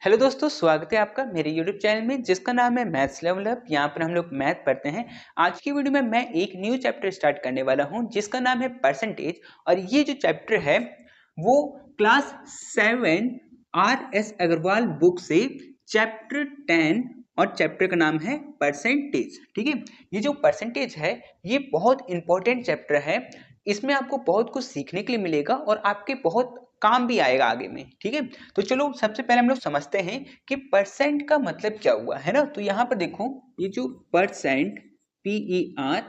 Hello दोस्तों, स्वागत है आपका मेरे YouTube चैनल में जिसका नाम है मैथ्स लेवल अप। यहाँ पर हम लोग मैथ पढ़ते हैं। आज की वीडियो में मैं एक न्यू चैप्टर स्टार्ट करने वाला हूँ जिसका नाम है परसेंटेज। और ये जो चैप्टर है वो क्लास 7 RS अग्रवाल बुक से चैप्टर 10 और चैप्टर का नाम है परसेंटेज। ठीक है, ये जो परसेंटेज है ये बहुत इंपॉर्टेंट चैप्टर है। इसमें आपको बहुत कुछ सीखने के लिए मिलेगा और आपके बहुत काम भी आएगा आगे में। ठीक है, तो चलो सबसे पहले हम लोग समझते हैं कि परसेंट का मतलब क्या हुआ है ना। तो यहाँ पर देखो, ये जो परसेंट PERCENT,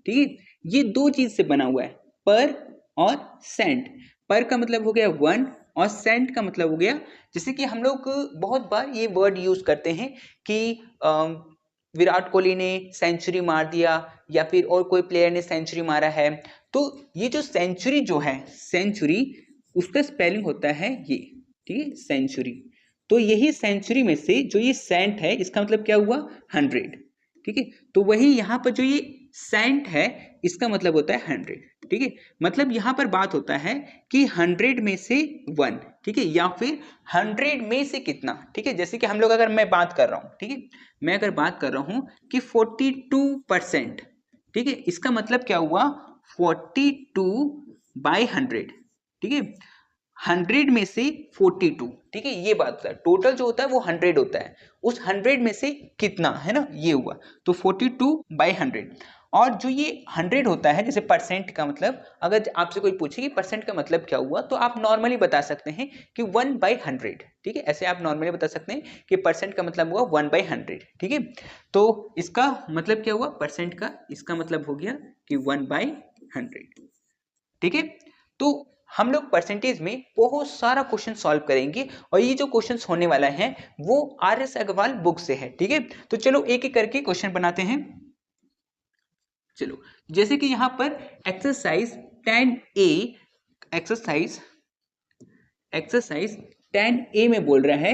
ठीक है, ये दो चीज से बना हुआ है, पर और सेंट। पर का मतलब हो गया वन और सेंट का मतलब हो गया, जैसे कि हम लोग बहुत बार ये वर्ड यूज करते हैं कि विराट कोहली ने सेंचुरी मार दिया या फिर और कोई प्लेयर ने सेंचुरी मारा है। तो ये जो सेंचुरी जो है, सेंचुरी उसका स्पेलिंग होता है ये, ठीक है, सेंचुरी। तो यही सेंचुरी में से जो ये सेंट है इसका मतलब क्या हुआ, 100। ठीक है, तो वही यहाँ पर जो ये सेंट है इसका मतलब होता है 100। ठीक है, मतलब यहाँ पर बात होता है कि 100 में से 1, ठीक है, या फिर 100 में से कितना। ठीक है, जैसे कि हम लोग अगर मैं बात कर रहा हूँ, ठीक है, मैं अगर बात कर रहा हूँ कि 42%, ठीक है, इसका मतलब क्या हुआ, 42/100। ठीक है, 100 में से 42, ठीक है, ये बात होता है। टोटल जो होता है वो 100 होता है, उस 100 में से कितना है ना, ये हुआ। तो 42/100। और जो ये 100 होता है, जैसे परसेंट का मतलब, अगर आपसे कोई पूछे कि परसेंट का मतलब क्या हुआ, तो आप नॉर्मली बता सकते हैं कि 1/100। ठीक है, ऐसे आप नॉर्मली बता सकते हैं कि परसेंट का मतलब हुआ 1/100। ठीक है, तो इसका मतलब क्या हुआ परसेंट का, इसका मतलब हो गया कि 1/100। ठीक है, तो हम लोग परसेंटेज में बहुत सारा क्वेश्चन सॉल्व करेंगे और ये जो क्वेश्चंस होने वाला है वो RS अग्रवाल बुक से है। ठीक है, तो चलो एक एक करके क्वेश्चन बनाते हैं। चलो, जैसे कि यहां पर exercise 10A, exercise exercise 10A में बोल रहा है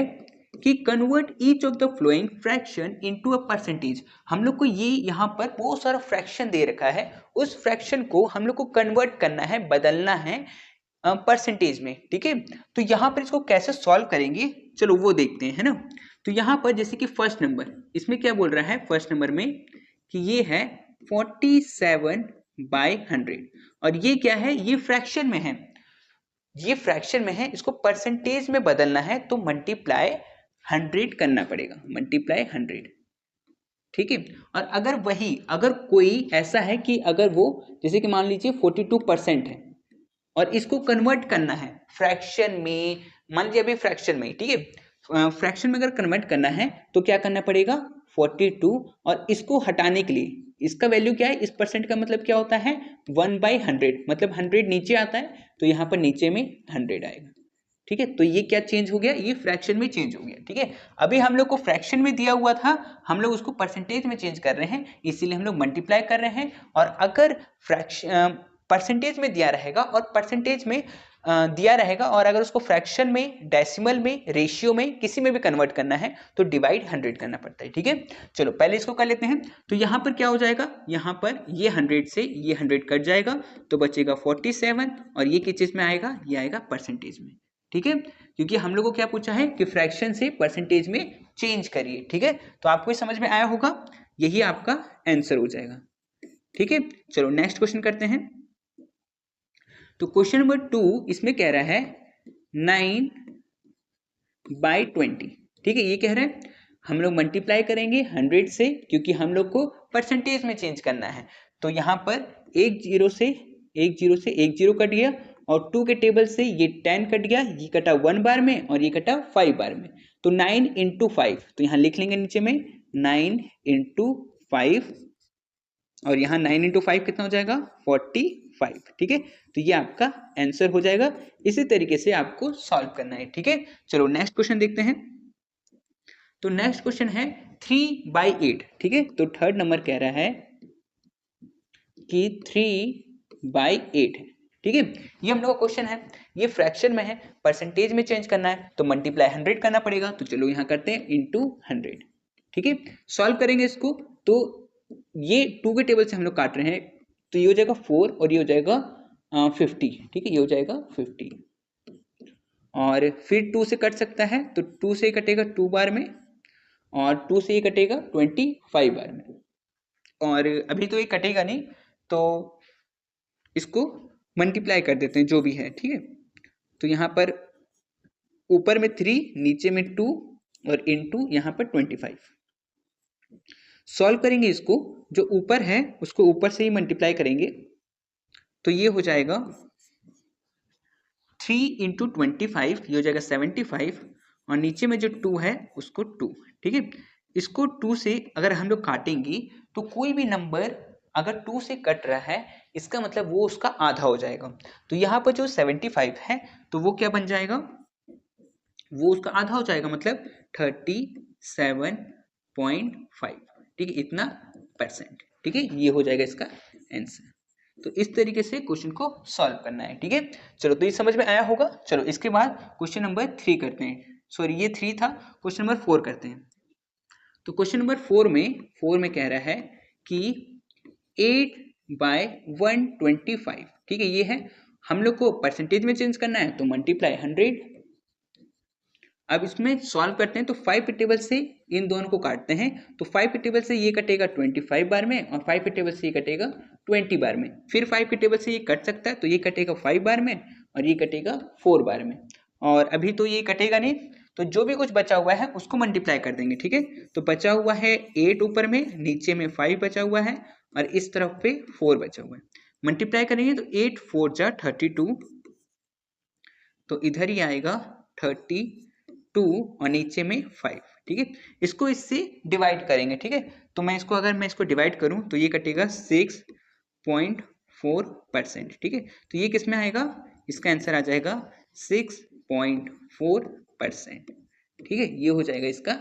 कि convert each of the flowing fraction into a percentage. हम लोग को ये यहाँ पर बहुत सारा फ्रैक्शन दे रखा है, उस फ्रैक्शन को हम लोग को कन्वर्ट करना है, बदलना है परसेंटेज में। ठीक है, तो यहाँ पर इसको कैसे सॉल्व करेंगे, चलो वो देखते हैं, है ना। तो यहाँ पर जैसे कि फर्स्ट नंबर, इसमें क्या बोल रहा है फर्स्ट नंबर में कि ये है 47/100 और ये क्या है, ये फ्रैक्शन में है, ये फ्रैक्शन में है, इसको परसेंटेज में बदलना है तो मल्टीप्लाई 100 करना पड़ेगा, मल्टीप्लाई 100। ठीक है, और अगर वही, अगर कोई ऐसा है कि अगर वो जैसे कि मान लीजिए 42% है और इसको कन्वर्ट करना है फ्रैक्शन में, मान लीजिए अभी फ्रैक्शन में, ठीक है, फ्रैक्शन में अगर कन्वर्ट करना है तो क्या करना पड़ेगा 42, और इसको हटाने के लिए इसका वैल्यू क्या है, इस परसेंट का मतलब क्या होता है 1/100, मतलब 100 नीचे आता है तो यहाँ पर नीचे में 100 आएगा। ठीक है, तो ये क्या चेंज हो गया, ये फ्रैक्शन में चेंज हो गया। ठीक है, अभी हम लोग को फ्रैक्शन में दिया हुआ था, हम लोग उसको परसेंटेज में चेंज कर रहे हैं, इसीलिए हम लोग मल्टीप्लाई कर रहे हैं। और अगर फ्रैक्शन परसेंटेज में दिया रहेगा और परसेंटेज में दिया रहेगा और अगर उसको फ्रैक्शन में, डेसिमल में, रेशियो में, किसी में भी कन्वर्ट करना है तो डिवाइड 100 करना पड़ता है। ठीक है, चलो पहले इसको कर लेते हैं। तो यहाँ पर क्या हो जाएगा, यहाँ पर ये 100 से ये 100 कट जाएगा तो बचेगा 47, और ये किस चीज में आएगा, ये आएगा परसेंटेज में। ठीक है, क्योंकि हम लोग को क्या पूछा है कि फ्रैक्शन से परसेंटेज में चेंज करिए। ठीक है, तो आपको समझ में आया होगा, यही आपका आंसर हो जाएगा। ठीक है, चलो नेक्स्ट क्वेश्चन करते हैं। तो क्वेश्चन नंबर 2 इसमें कह रहा है 9/20। ठीक है, ये कह रहा है हम लोग मल्टीप्लाई करेंगे 100 से, क्योंकि हम लोग को परसेंटेज में चेंज करना है। तो यहाँ पर एक जीरो से एक जीरो कट गया, और 2 के टेबल से ये 10 कट गया, ये कटा 1 बार में और ये कटा 5 बार में, तो 9 × 5, तो यहाँ लिख लेंगे नीचे में 9 × 5, और यहाँ 9 × 5 कितना हो जाएगा 45। ठीक है, तो ये आपका आंसर हो जाएगा। इसी तरीके से आपको सॉल्व करना है। ठीक है, चलो नेक्स्ट क्वेश्चन देखते हैं। तो नेक्स्ट क्वेश्चन है 3/8। ठीक है, तो थर्ड नंबर कह रहा है कि 3/8 है। ठीक है, ये हम लोग का क्वेश्चन है, ये फ्रैक्शन में है, परसेंटेज में चेंज करना है तो मल्टीप्लाई 100 करना पड़ेगा। तो चलो यहाँ करते हैं इंटू 100। ठीक है, सॉल्व करेंगे इसको, तो ये 2 के टेबल से हम लोग काट रहे हैं, तो ये हो जाएगा 4 और ये हो जाएगा 50। ठीक है, ये हो जाएगा 50। और फिर 2 से कट सकता है, तो 2 से कटेगा 2 बार में, और 2 से ये कटेगा 25 बार में। और अभी तो ये कटेगा नहीं, तो इसको मल्टीप्लाई कर देते हैं जो भी है, ठीक है। तो यहाँ पर ऊपर में 3, नीचे में 2 और इनटू यहाँ पर 25। सॉल्व करेंगे इसको, जो ऊपर है उसको ऊपर से ही मल्टीप्लाई करेंगे, तो ये हो जाएगा 3 इंटू 25, ये हो जाएगा 75, और नीचे में जो 2 है उसको 2, ठीक है। इसको 2 से अगर हम लोग काटेंगे तो कोई भी नंबर अगर 2 से कट रहा है, इसका मतलब वो उसका आधा हो जाएगा। तो यहाँ पर जो 75 है तो वो क्या बन जाएगा, वो उसका आधा हो जाएगा, मतलब 37.5, ठीक है, इतना %, ठीक है। ये हो जाएगा इसका आंसर। तो इस तरीके से क्वेश्चन को सॉल्व करना है, ठीक है। चलो, तो ये समझ में आया होगा। चलो इसके बाद क्वेश्चन नंबर 3 करते हैं, सॉरी ये 3 था, क्वेश्चन नंबर 4 करते हैं। तो क्वेश्चन नंबर 4 में कह रहा है कि 8/125, ठीक है, ये है। हम लोग को परसेंटेज में चेंज करना है, तो मल्टीप्लाई 100। अब इसमें सॉल्व करते हैं, तो 5 के टेबल से इन दोनों को काटते हैं, तो 5 के टेबल से ये कटेगा 25 बार में, और 5 के टेबल से ये कटेगा 20 बार में। फिर 5 के टेबल से ये कट सकता है, तो ये कटेगा 5 बार में, और ये कटेगा 4 बार में। और अभी तो ये कटेगा नहीं, तो जो भी कुछ बचा हुआ है उसको मल्टीप्लाई कर देंगे, ठीक है। तो बचा हुआ है 8 ऊपर में, नीचे में 5 बचा हुआ है, और इस तरफ पे 4 बचा हुआ है। मल्टीप्लाई करेंगे तो 8 4 जा 32, तो इधर ही आएगा 32 और नीचे में 5, ठीक है। इसको इससे डिवाइड करेंगे, ठीक है। तो मैं इसको डिवाइड करूं तो ये कटेगा 6.4%, ठीक है। तो ये किस में आएगा, इसका आंसर आ जाएगा 6.4%, ठीक है। ये हो जाएगा इसका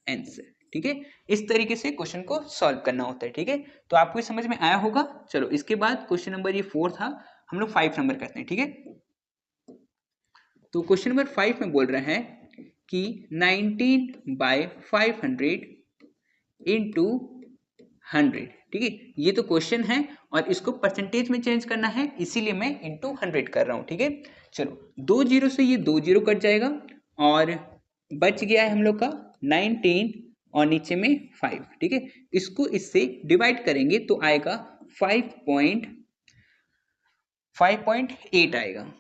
आंसर, ठीक है। इस तरीके से क्वेश्चन को सॉल्व करना होता है, ठीक है। तो आपको समझ में आया होगा। चलो इसके बाद क्वेश्चन नंबर ये 4 था, हम लोग 5 नंबर करते हैं, ठीक है। तो क्वेश्चन नंबर 5 में बोल रहा है कि 19/500 इंटू 100, ठीक है। ये तो क्वेश्चन है और इसको परसेंटेज में चेंज करना है, इसीलिए मैं इंटू 100 कर रहा हूं, ठीक है। चलो 2 जीरो से ये 2 जीरो कट जाएगा, और बच गया है हम लोग का 19 और नीचे में 5, ठीक है। इसको इससे डिवाइड करेंगे तो आएगा 5.8 आएगा,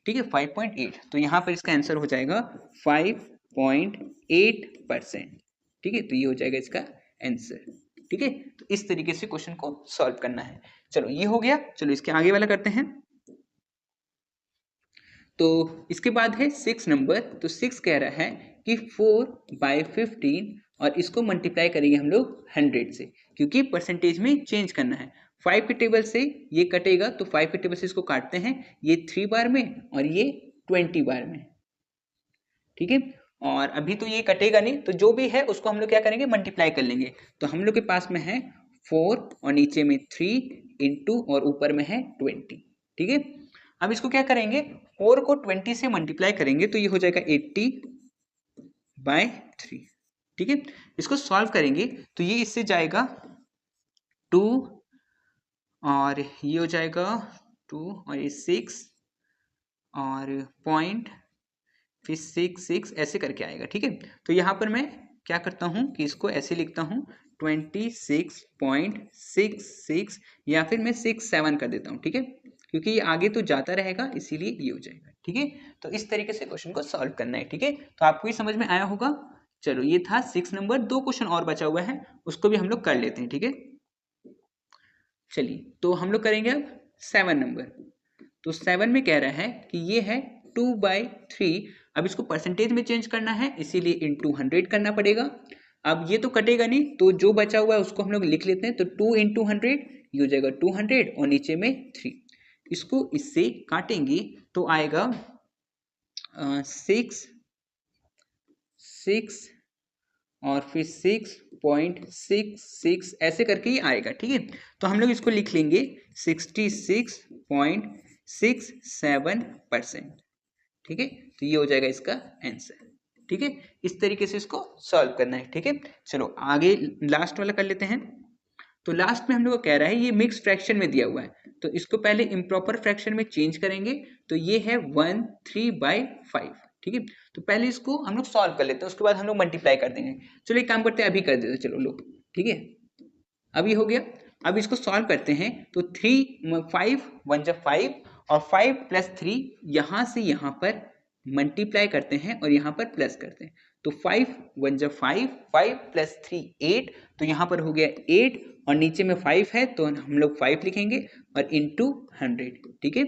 ठीक है, 5.8। तो यहाँ पर इसका आंसर हो जाएगा 5.8%, ठीक है। तो ये हो जाएगा इसका आंसर, ठीक है। तो इस तरीके से क्वेश्चन को सॉल्व करना है। चलो ये हो गया। चलो इसके आगे वाला करते हैं। तो इसके बाद है 6 नंबर। तो 6 कह रहा है कि 4/15, और इसको मल्टीप्लाई करेंगे हम लोग 100 से, क्योंकि परसेंटेज में चेंज करना है। 5 के टेबल से ये कटेगा, तो 5 के टेबल से इसको काटते हैं, ये 3 बार में और ये 20 बार में, ठीक है। और अभी तो ये कटेगा नहीं, तो जो भी है उसको हम लोग क्या करेंगे, मल्टीप्लाई कर लेंगे। तो हम लोग के पास में है 4 और नीचे में 3 इंटू और ऊपर में है 20, ठीक है। अब इसको क्या करेंगे, 4 को 20 से मल्टीप्लाई करेंगे, तो ये हो जाएगा 80/3, ठीक है। इसको सॉल्व करेंगे तो ये इससे जाएगा 2, और ये हो जाएगा 2 और ये 6 और पॉइंट, फिर 6 ऐसे करके आएगा, ठीक है। तो यहाँ पर मैं क्या करता हूँ कि इसको ऐसे लिखता हूँ 26.66, या फिर मैं 67 कर देता हूँ, ठीक है, क्योंकि ये आगे तो जाता रहेगा, इसीलिए ये हो जाएगा, ठीक है। तो इस तरीके से क्वेश्चन को सॉल्व करना है, ठीक है। तो आपको ये समझ में आया होगा। चलो ये था 6 नंबर। 2 क्वेश्चन और बचा हुआ है, उसको भी हम लोग कर लेते हैं, ठीक है। चलिए तो हम लोग करेंगे अब 7 नंबर। तो 7 में कह रहा है कि ये है 2/3। अब इसको परसेंटेज में चेंज करना है, इसीलिए इंटू 100 करना पड़ेगा। अब ये तो कटेगा नहीं, तो जो बचा हुआ है उसको हम लोग लिख लेते हैं। तो 2 इंटू 100, ये हो जाएगा 200 और नीचे में 3। इसको इससे काटेंगे तो आएगा 6 और फिर 6.66 ऐसे करके ही आएगा, ठीक है। तो हम लोग इसको लिख लेंगे 66.67%, ठीक है। तो ये हो जाएगा इसका आंसर, ठीक है। इस तरीके से इसको सॉल्व करना है, ठीक है। चलो आगे लास्ट वाला कर लेते हैं। तो लास्ट में हम लोग को कह रहा है ये मिक्स फ्रैक्शन में दिया हुआ है, तो इसको पहले इम्प्रॉपर फ्रैक्शन में चेंज करेंगे। तो ये है 1/3/5, ठीक है। तो पहले इसको हम लोग सॉल्व कर लेते हैं, उसके बाद हम लोग मल्टीप्लाई कर देंगे। चलो एक काम करते हैं, अभी कर देते हैं, चलो लोग, ठीक है, अभी हो गया। अब इसको सॉल्व करते हैं, तो 5 1 जा 5 और 5 प्लस 3 यहाँ से यहाँ पर मल्टीप्लाई करते हैं और यहाँ पर प्लस करते हैं। तो 5 1 जा 5, 5 प्लस 3 8, तो यहाँ पर हो गया 8 और नीचे में 5 है तो हम लोग 5 लिखेंगे और इंटू 100, ठीक है।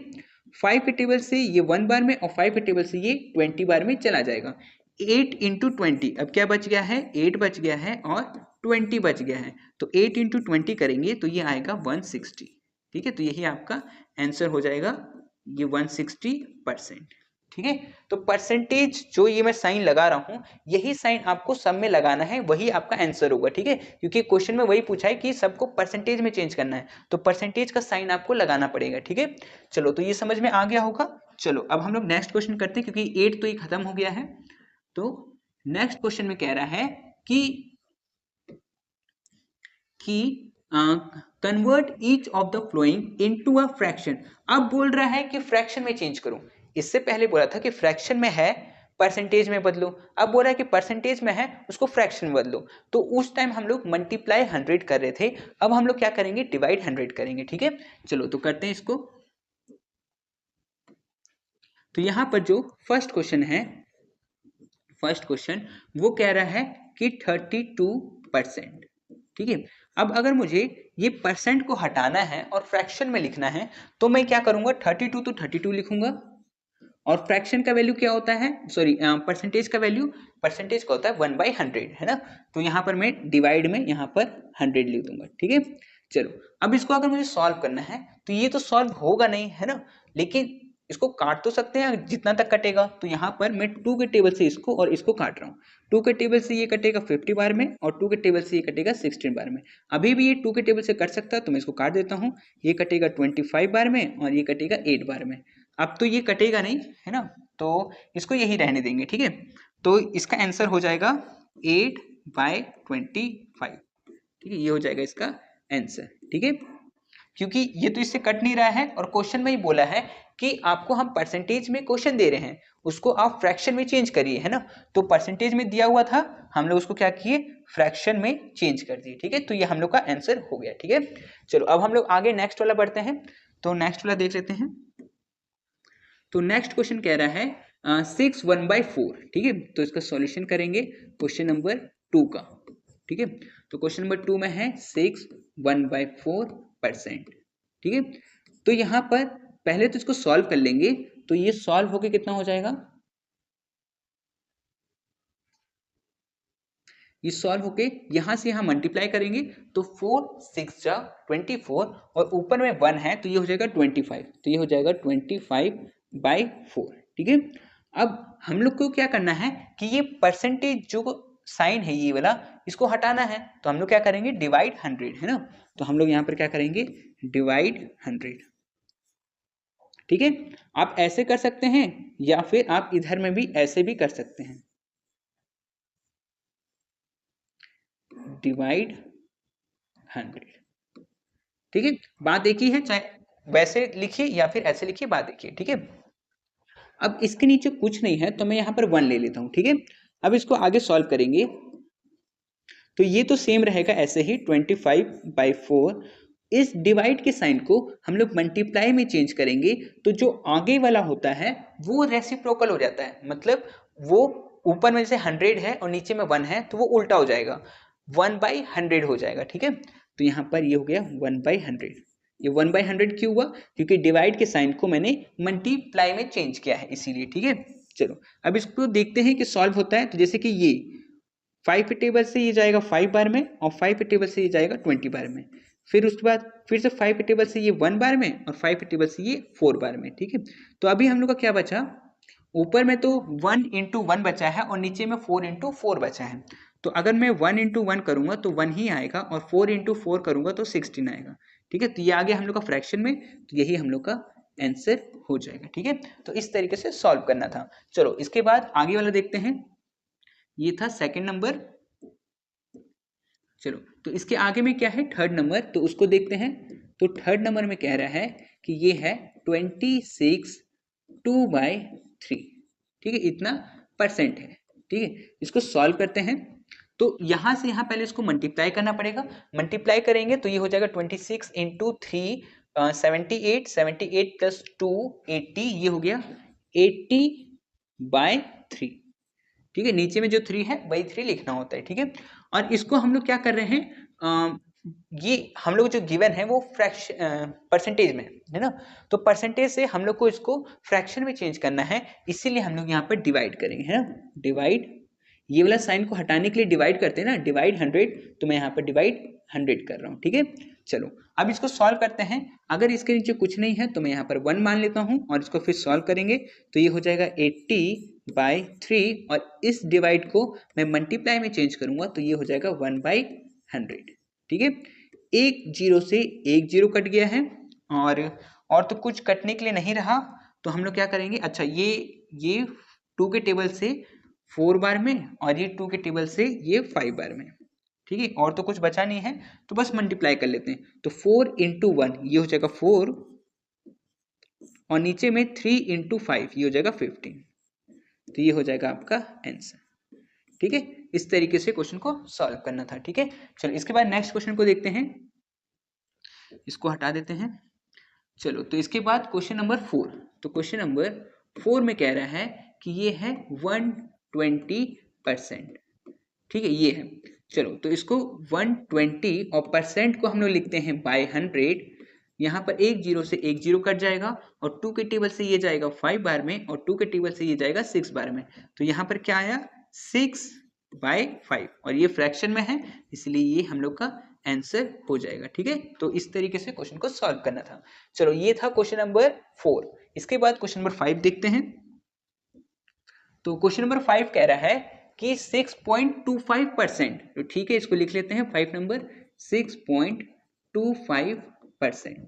5 के टेबल से ये 1 बार में और 5 के टेबल से ये 20 बार में चला जाएगा। 8 इंटू 20, अब क्या बच गया है, 8 बच गया है और 20 बच गया है, तो 8 इंटू 20 करेंगे तो ये आएगा 160, ठीक है। तो यही आपका आंसर हो जाएगा, ये 160%, ठीक है। तो परसेंटेज जो ये मैं साइन लगा रहा हूँ, यही साइन आपको सब में लगाना है, वही आपका आंसर होगा, ठीक है। क्योंकि क्वेश्चन में वही पूछा है कि सबको परसेंटेज में चेंज करना है, तो परसेंटेज का साइन आपको लगाना पड़ेगा, ठीक है। चलो तो ये समझ में आ गया होगा। चलो अब हम लोग नेक्स्ट क्वेश्चन करते हैं, क्योंकि 8 तो ये खत्म हो गया है। तो नेक्स्ट क्वेश्चन में कह रहा है कि convert each of the flowing into a fraction. अब बोल रहा है कि फ्रैक्शन में चेंज करूं, इससे पहले बोला था कि फ्रैक्शन में है परसेंटेज में बदलो, अब बोल रहा है कि परसेंटेज में है उसको फ्रैक्शन में बदलो। तो उस टाइम हम लोग मल्टीप्लाई 100 कर रहे थे, अब हम लोग क्या करेंगे, डिवाइड 100 करेंगे, ठीक है। चलो तो करते हैं इसको। तो यहां पर जो फर्स्ट क्वेश्चन है, फर्स्ट क्वेश्चन वो कह रहा है कि 32%, ठीक है। अब अगर मुझे ये परसेंट को हटाना है और फ्रैक्शन में लिखना है तो मैं क्या करूंगा, 32 तो 32 लिखूंगा, और फ्रैक्शन का वैल्यू क्या होता है, सॉरी परसेंटेज का वैल्यू, परसेंटेज का होता है 1/100, है ना। तो यहाँ पर मैं डिवाइड में यहाँ पर 100 लिख दूंगा, ठीक है। चलो अब इसको अगर मुझे सॉल्व करना है तो ये तो सॉल्व होगा नहीं, है ना, लेकिन इसको काट तो सकते हैं जितना तक कटेगा। तो यहाँ पर मैं 2 के टेबल से इसको और इसको काट रहा हूँ। 2 के टेबल से ये कटेगा 50 बार में और 2 के टेबल से ये कटेगा 16 बार में। अभी भी ये 2 के टेबल से कट सकता है तो मैं इसको काट देता हूँ। ये कटेगा 25 बार में और ये कटेगा 8 बार में। अब तो ये कटेगा नहीं, है ना, तो इसको यही रहने देंगे, ठीक है। तो इसका आंसर हो जाएगा 8/25, ठीक है, ये हो जाएगा इसका आंसर, ठीक है। क्योंकि ये तो इससे कट नहीं रहा है और क्वेश्चन में ही बोला है कि आपको हम परसेंटेज में क्वेश्चन दे रहे हैं, उसको आप फ्रैक्शन में चेंज करिए, है ना। तो परसेंटेज में दिया हुआ था, हम लोग उसको क्या किए, फ्रैक्शन में चेंज कर दिए, ठीक है। तो ये हम लोग का आंसर हो गया, ठीक है। चलो अब हम लोग आगे नेक्स्ट वाला बढ़ते हैं। तो नेक्स्ट वाला देख लेते हैं। तो नेक्स्ट क्वेश्चन कह रहा है 6 1/4, ठीक है। तो इसका सॉल्यूशन करेंगे क्वेश्चन नंबर 2 का, ठीक है। तो क्वेश्चन नंबर 2 में है 6 1/4%, ठीक है। तो यहाँ पर पहले तो इसको सॉल्व कर लेंगे, तो ये सॉल्व होके कितना हो जाएगा, ये सॉल्व होके यहाँ से यहाँ मल्टीप्लाई करेंगे तो 4 6 जा 24 और ऊपर में 1 है तो ये हो जाएगा 25, तो ये हो जाएगा 25/4, ठीक है। अब हम लोग को क्या करना है कि ये परसेंटेज जो साइन है ये वाला, इसको हटाना है, तो हम लोग क्या करेंगे, डिवाइड 100, है ना। तो हम लोग यहाँ पर क्या करेंगे, डिवाइड 100, ठीक है। आप ऐसे कर सकते हैं या फिर आप इधर में भी ऐसे भी कर सकते हैं, डिवाइड 100, ठीक है। बात एक ही है, चाहे वैसे लिखिए या फिर ऐसे लिखिए, बात एक ही है, ठीक है। अब इसके नीचे कुछ नहीं है तो मैं यहाँ पर 1 ले लेता हूँ, ठीक है। अब इसको आगे सॉल्व करेंगे तो ये तो सेम रहेगा ऐसे ही 25/4। इस डिवाइड के साइन को हम लोग मल्टीप्लाई में चेंज करेंगे तो जो आगे वाला होता है वो रेसिप्रोकल हो जाता है, मतलब वो ऊपर में जैसे 100 है और नीचे में 1 है तो वो उल्टा हो जाएगा, 1/100 हो जाएगा, ठीक है। तो यहाँ पर ये हो गया 1/100। ये 1/100 क्यों हुआ, क्योंकि डिवाइड के साइन को मैंने मल्टीप्लाई में चेंज किया है इसीलिए, ठीक है। चलो अब इसको देखते हैं कि सॉल्व होता है। तो जैसे कि ये 5 के टेबल से ये जाएगा 5 बार में और 5 के टेबल से ये जाएगा 20 बार में, फिर उसके बाद फिर से 5 के टेबल से ये 1 बार में और 5 के टेबल से ये 4 बार में, ठीक है। तो अभी हम लोग का क्या बचा, ऊपर में तो 1 × 1 बचा है और नीचे में 4 × 4 बचा है। तो अगर मैं 1 × 1 करूंगा तो 1 ही आएगा और 4 × 4 करूंगा तो 16 आएगा, ठीक है। तो ये आ गया हम लोग का फ्रैक्शन में, तो यही हम लोग का आंसर हो जाएगा, ठीक है। तो इस तरीके से सॉल्व करना था। चलो इसके बाद आगे वाला देखते हैं, ये था सेकंड नंबर। चलो तो इसके आगे में क्या है, थर्ड नंबर, तो उसको देखते हैं। तो थर्ड नंबर में कह रहा है कि ये है 26 2/3, ठीक है, इतना परसेंट है। ठीक है, इसको सॉल्व करते हैं। तो यहाँ से यहाँ पहले इसको मल्टीप्लाई करना पड़ेगा। मल्टीप्लाई करेंगे तो ये हो जाएगा 26 इंटू 3 78, 78 प्लस 2 80, ये हो गया 80/3। ठीक है, नीचे में जो 3 है वही 3 लिखना होता है। ठीक है, और इसको हम लोग क्या कर रहे हैं, ये हम लोग जो गिवन है वो फ्रैक्शन परसेंटेज में है ना, तो परसेंटेज से हम लोग को इसको फ्रैक्शन में चेंज करना है, इसीलिए हम लोग यहाँ पर डिवाइड करेंगे, है ना। डिवाइड, ये वाला साइन को हटाने के लिए डिवाइड करते हैं ना, डिवाइड 100, तो मैं यहाँ पर डिवाइड 100 कर रहा हूँ। ठीक है, चलो अब इसको सॉल्व करते हैं। अगर इसके नीचे कुछ नहीं है तो मैं यहाँ पर 1 मान लेता हूँ और इसको फिर सॉल्व करेंगे तो ये हो जाएगा 80/3, और इस डिवाइड को मैं मल्टीप्लाई में चेंज करूंगा तो ये हो जाएगा 1/100। ठीक है, एक जीरो से एक जीरो कट गया है, और तो कुछ कटने के लिए नहीं रहा, तो हम लोग क्या करेंगे, अच्छा ये 2 के टेबल से 4 बार में, और ये 2 के टेबल से ये 5 बार में। ठीक है, और तो कुछ बचा नहीं है, तो बस मल्टीप्लाई कर लेते हैं। तो 4 इंटू 1 ये हो जाएगा 4, और नीचे में 3 इंटू 5 ये हो जाएगा 15। तो ये हो जाएगा आपका आंसर। ठीक है, इस तरीके से क्वेश्चन को सॉल्व करना था। ठीक है, चलो इसके बाद नेक्स्ट क्वेश्चन को देखते हैं, इसको हटा देते हैं। चलो, तो इसके बाद क्वेश्चन नंबर 4। तो क्वेश्चन नंबर 4 में कह रहा है कि ये है 120%। ठीक है, ये है। चलो, तो इसको 120 और परसेंट को हम लोग लिखते हैं बाय 100। यहाँ पर एक जीरो से एक जीरो कट जाएगा, और 2 के टेबल से ये जाएगा 5 बार में, और 2 के टेबल से ये जाएगा 6 बार में। तो यहाँ पर क्या आया, 6/5, और ये फ्रैक्शन में है, इसलिए ये हम लोग का आंसर हो जाएगा। ठीक है, तो इस तरीके से क्वेश्चन को सॉल्व करना था। चलो, ये था क्वेश्चन नंबर 4। इसके बाद क्वेश्चन नंबर 5 देखते हैं। तो क्वेश्चन नंबर 5 कह रहा है कि 6.25%। तो ठीक है, इसको लिख लेते हैं 5 नंबर, 6.25%।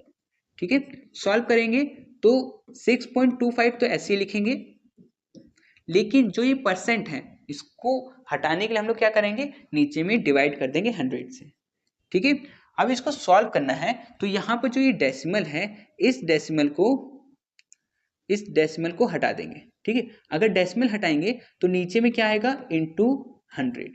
ठीक है, सॉल्व करेंगे तो 6.25 तो ऐसे ही लिखेंगे, लेकिन जो ये परसेंट है इसको हटाने के लिए हम लोग क्या करेंगे, नीचे में डिवाइड कर देंगे 100 से। ठीक है, अब इसको सॉल्व करना है, तो यहाँ पर जो ये डेसिमल है, इस डेसिमल को हटा देंगे। ठीक है, अगर डेसिमल हटाएंगे तो नीचे में क्या आएगा, इंटू 100।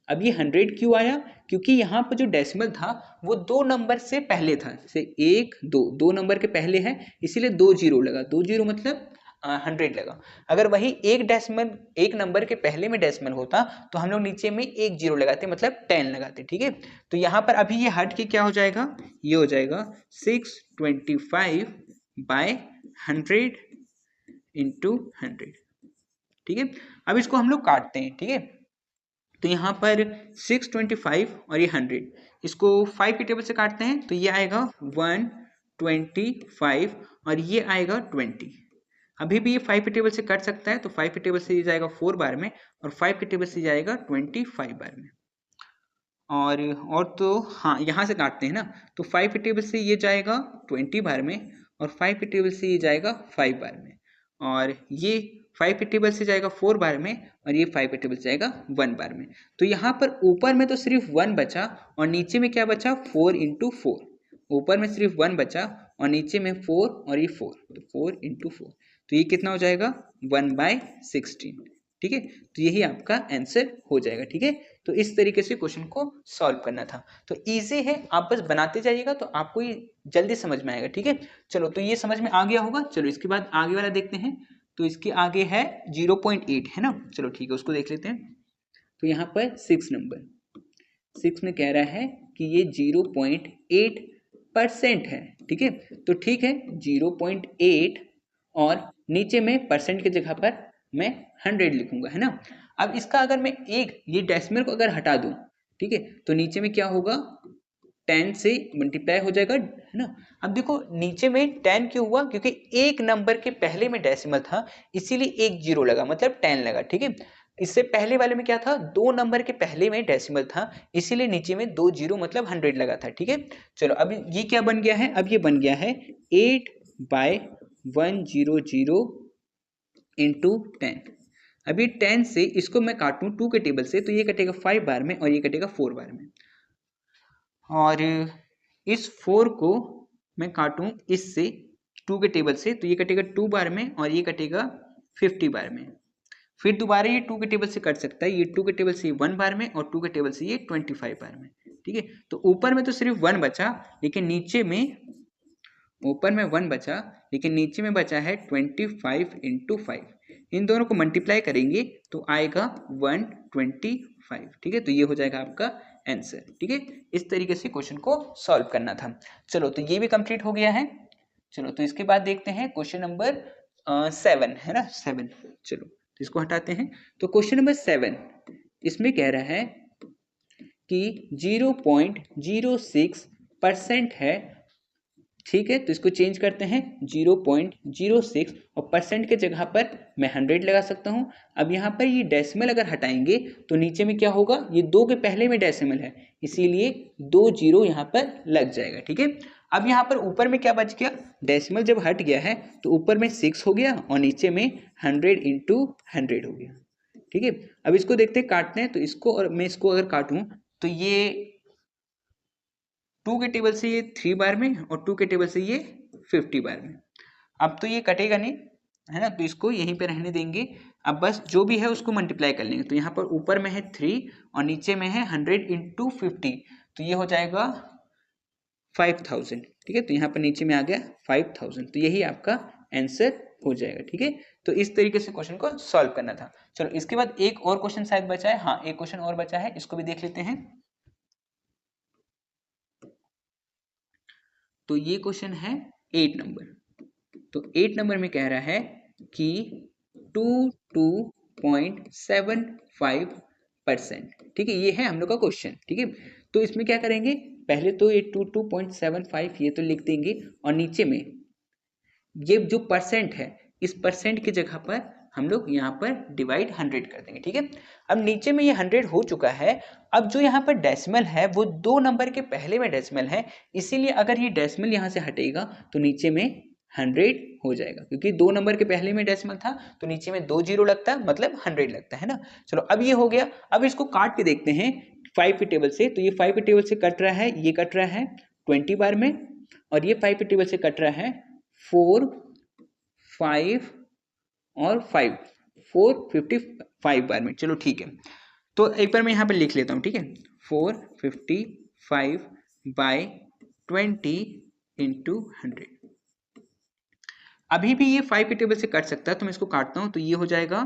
अब ये 100 क्यों आया, क्योंकि यहाँ पर जो डेसिमल था वो 2 नंबर से पहले था, जैसे 1 2, 2 नंबर के पहले है, इसीलिए 2 जीरो लगा, 2 जीरो मतलब 100 लगा। अगर वही एक नंबर के पहले में डेसिमल होता तो हम लोग नीचे में एक जीरो लगाते, मतलब 10 लगाते। ठीक है, तो यहाँ पर अभी ये हट के क्या हो जाएगा, ये हो जाएगा 625/100 इंटू 100। ठीक है, अब इसको हम लोग काटते हैं। ठीक है, तो यहाँ पर 625 और ये 100, इसको 5 के टेबल से काटते हैं तो ये आएगा 125 और ये आएगा 20। अभी भी ये 5 के टेबल से कट सकता है, तो 5 के टेबल से ये जाएगा 4 बार में, और 5 के टेबल से जाएगा 25 बार में। और तो हाँ, यहाँ से काटते हैं ना, तो 5 के टेबल से ये जाएगा 20 बार में, और 5 के टेबल से ये जाएगा 5 बार में, और ये 5 के टेबल से जाएगा 4 बार में, और ये 5 के टेबल से जाएगा 1 बार में। तो यहाँ पर ऊपर में तो सिर्फ 1 बचा, और नीचे में क्या बचा, 4 इंटू 4। ऊपर में सिर्फ 1 बचा और नीचे में 4 और ये 4, तो 4 इंटू 4, तो ये कितना हो जाएगा, 1/16। ठीक है, तो यही आपका आंसर हो जाएगा। ठीक है, तो इस तरीके से क्वेश्चन को सॉल्व करना था। तो इजी है, आप बस बनाते जाइएगा तो आपको ये जल्दी समझ में आएगा। ठीक है, चलो, तो ये समझ में आ गया होगा। चलो, इसके बाद आगे वाला देखते हैं। तो इसके आगे है 0.8, है ना। चलो ठीक है, उसको देख लेते हैं। तो यहाँ पर 6 नंबर 6 में कह रहा है कि ये 0.8% है। ठीक है, तो ठीक है, 0.8 और नीचे में परसेंट की जगह पर मैं 100 लिखूंगा, है ना। अब इसका अगर मैं ये डेसिमल को अगर हटा दूं, ठीक है, तो नीचे में क्या होगा, 10 से मल्टीप्लाई हो जाएगा, है ना। अब देखो नीचे में 10 क्यों हुआ, क्योंकि एक नंबर के पहले में डेसिमल था, इसीलिए एक जीरो लगा, मतलब 10 लगा। ठीक है, इससे पहले वाले में क्या था, 2 नंबर के पहले में डेसिमल था, इसीलिए नीचे में 2 जीरो मतलब 100 लगा था। ठीक है, चलो, अब ये क्या बन गया है, अब ये बन गया है 8/100 इंटू 10। अभी 10 से इसको मैं काटूं 2 के टेबल से, तो ये कटेगा 5 बार में और ये कटेगा 4 बार में, और इस 4 को मैं काटूं इससे 2 के टेबल से, तो ये कटेगा 2 बार में और ये कटेगा 50 बार में। फिर दोबारा ये 2 के टेबल से कट सकता है, ये 2 के टेबल से ये 1 बार में और 2 के टेबल से ये 25 बार में, ठीक है। तो ऊपर में तो सिर्फ 1 बचा, लेकिन नीचे में ऊपर में 1 बचा, लेकिन नीचे में बचा है 25 इंटू 5। इन दोनों को मल्टीप्लाई करेंगे तो आएगा 125, ठीक है। तो ये हो जाएगा आपका आंसर, ठीक है। इस तरीके से क्वेश्चन को सॉल्व करना था। चलो तो ये भी कंप्लीट हो गया है। चलो तो इसके बाद देखते हैं क्वेश्चन नंबर 7, है ना, 7। चलो तो इसको हटाते हैं। तो क्वेश्चन नंबर 7 इसमें कह रहा है कि 0.06% है, ठीक है। तो इसको चेंज करते हैं 0.06 और परसेंट के जगह पर मैं 100 लगा सकता हूं। अब यहाँ पर ये डेसिमल अगर हटाएंगे तो नीचे में क्या होगा, ये 2 के पहले में डेसिमल है, इसीलिए 2 जीरो यहाँ पर लग जाएगा, ठीक है। अब यहाँ पर ऊपर में क्या बच गया, डेसिमल जब हट गया है तो ऊपर में 6 हो गया और नीचे में 100 इंटू 100 हो गया, ठीक है। अब इसको देखते हैं, काटते हैं। तो इसको और मैं इसको अगर काटूं तो ये 2 के टेबल से ये 3 बार में और 2 के टेबल से ये 50 बार में। अब तो ये कटेगा नहीं, है ना, तो इसको यहीं पे रहने देंगे। अब बस जो भी है उसको मल्टीप्लाई कर लेंगे। तो यहाँ पर ऊपर में है 3 और नीचे में है 100 इंटू 50, तो ये हो जाएगा 5000, ठीक है। तो यहाँ पर नीचे में आ गया 5000, तो यही आपका आंसर हो जाएगा, ठीक है। तो इस तरीके से क्वेश्चन को सॉल्व करना था। चलो इसके बाद एक और क्वेश्चन शायद बचा है, हाँ एक क्वेश्चन और बचा है, इसको भी देख लेते हैं। तो ये क्वेश्चन है 8 नंबर। तो 8 नंबर में कह रहा है कि 22.75%, ठीक है। ये है हम लोग का क्वेश्चन, ठीक है। तो इसमें क्या करेंगे, पहले तो ये 22.75 ये तो लिख देंगे और नीचे में ये जो परसेंट है इस परसेंट की जगह पर हम लोग यहाँ पर डिवाइड 100 कर देंगे, ठीक है। अब नीचे में ये 100 हो चुका है। अब जो यहाँ पर डेसिमल है वो 2 नंबर के पहले में डेसिमल है, इसीलिए अगर ये डेसिमल यहाँ से हटेगा तो नीचे में 100 हो जाएगा, क्योंकि 2 नंबर के पहले में डेसिमल था तो नीचे में 2 जीरो लगता है, मतलब 100 लगता है ना। चलो अब ये हो गया। अब इसको काट के देखते हैं 5 के टेबल से। तो ये 5 के टेबल से कट रहा है, ये कट रहा है 20 बार में, और ये 5 के टेबल से कट रहा है 4, 5 और 5, 455 बार में। चलो ठीक है, तो एक बार मैं यहाँ पर लिख लेता हूँ, ठीक है। 455 बाय 20 इंटू 100। अभी भी ये 5 के टेबल से कट सकता है, तो मैं इसको काटता हूँ। तो ये हो जाएगा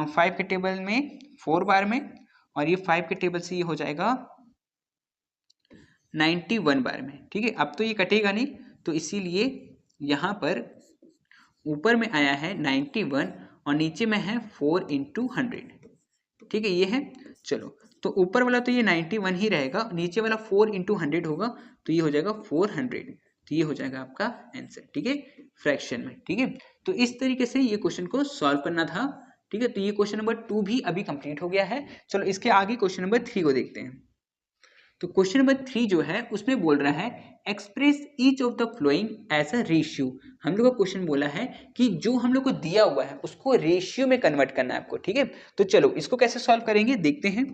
5 के टेबल में 4 बार में, और ये 5 के टेबल से ये हो जाएगा 91 बार में, ठीक है। अब तो ये कटेगा नहीं, तो इसीलिए यहाँ पर ऊपर में आया है 91 और नीचे में है 4 इंटू 100, ठीक है, ये है। चलो तो ऊपर वाला तो ये 91 ही रहेगा, नीचे वाला 4 इंटू 100 होगा, तो ये हो जाएगा 400। तो ये हो जाएगा आपका आंसर, ठीक है, फ्रैक्शन में, ठीक है। तो इस तरीके से ये क्वेश्चन को सॉल्व करना था, ठीक है। तो ये क्वेश्चन नंबर 2 भी अभी कंप्लीट हो गया है। चलो इसके आगे क्वेश्चन नंबर 3 को देखते हैं। तो क्वेश्चन नंबर 3 जो है उसमें बोल रहा है express each of the flowing as a ratio. हम लोग का क्वेश्चन बोला है कि जो हम लोग को दिया हुआ है उसको रेशियो में कन्वर्ट करना है आपको, ठीक है। तो चलो इसको कैसे सॉल्व करेंगे देखते हैं।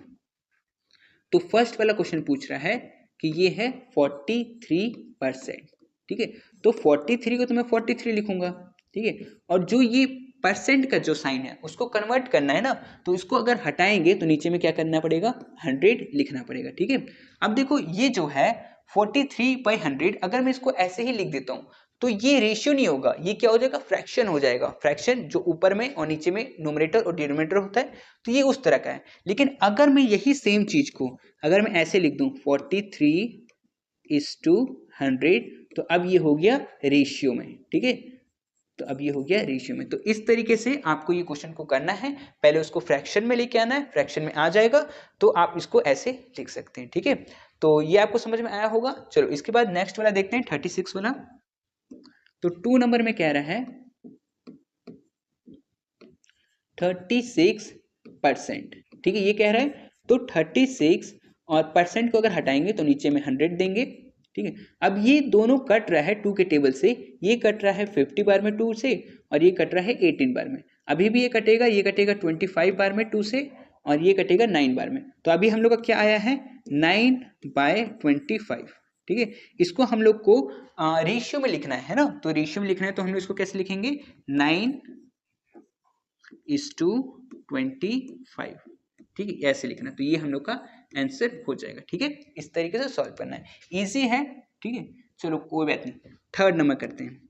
तो फर्स्ट वाला क्वेश्चन पूछ रहा है कि ये है 43%, ठीक है। तो 43 को तो मैं 43 लिखूंगा, ठीक है। और जो ये परसेंट का जो साइन है उसको कन्वर्ट करना है ना, तो इसको अगर हटाएंगे तो नीचे में क्या करना पड़ेगा, 100 लिखना पड़ेगा, ठीक है। अब देखो ये जो है 43/100, अगर मैं इसको ऐसे ही लिख देता हूँ तो ये रेशियो नहीं होगा, ये क्या हो जाएगा, फ्रैक्शन हो जाएगा। फ्रैक्शन जो ऊपर में और नीचे में न्यूमरेटर और डिनोमिनेटर होता है, तो ये उस तरह का है। लेकिन अगर मैं यही सेम चीज को अगर मैं ऐसे लिख दूं 43:100, तो अब ये हो गया रेशियो में, ठीक है। तो अब ये हो गया रेशियो में। तो इस तरीके से आपको ये क्वेश्चन को करना है, पहले उसको फ्रैक्शन में लेके आना है, फ्रैक्शन में आ जाएगा तो आप इसको ऐसे लिख सकते हैं, ठीक है। तो ये आपको समझ में आया होगा। चलो इसके बाद नेक्स्ट वाला देखते हैं 36 वाला। तो 2 नंबर में कह रहा है 36%, ठीक है, ये कह रहा है। तो 36 और परसेंट को अगर हटाएंगे तो नीचे में 100 देंगे, ठीक है। अब ये दोनों कट रहा है 2 के टेबल से, ये कट रहा है 50 बार में 2 से, और ये कट रहा है 18 बार में। अभी भी ये कटेगा 25 बार में 2 से, और ये कटेगा 9 बार में। तो अभी हम लोग का क्या आया है 9/25, ठीक है। इसको हम लोग को रेशियो में लिखना है ना, तो रेशियो में लिखना है तो हम लोग इसको कैसे लिखेंगे 9 3:25, ठीक है, ऐसे लिखना। तो ये हम लोग का आंसर हो जाएगा, ठीक है। इस तरीके से सॉल्व करना है, इजी है, ठीक है। चलो कोई बात नहीं, थर्ड नंबर करते हैं।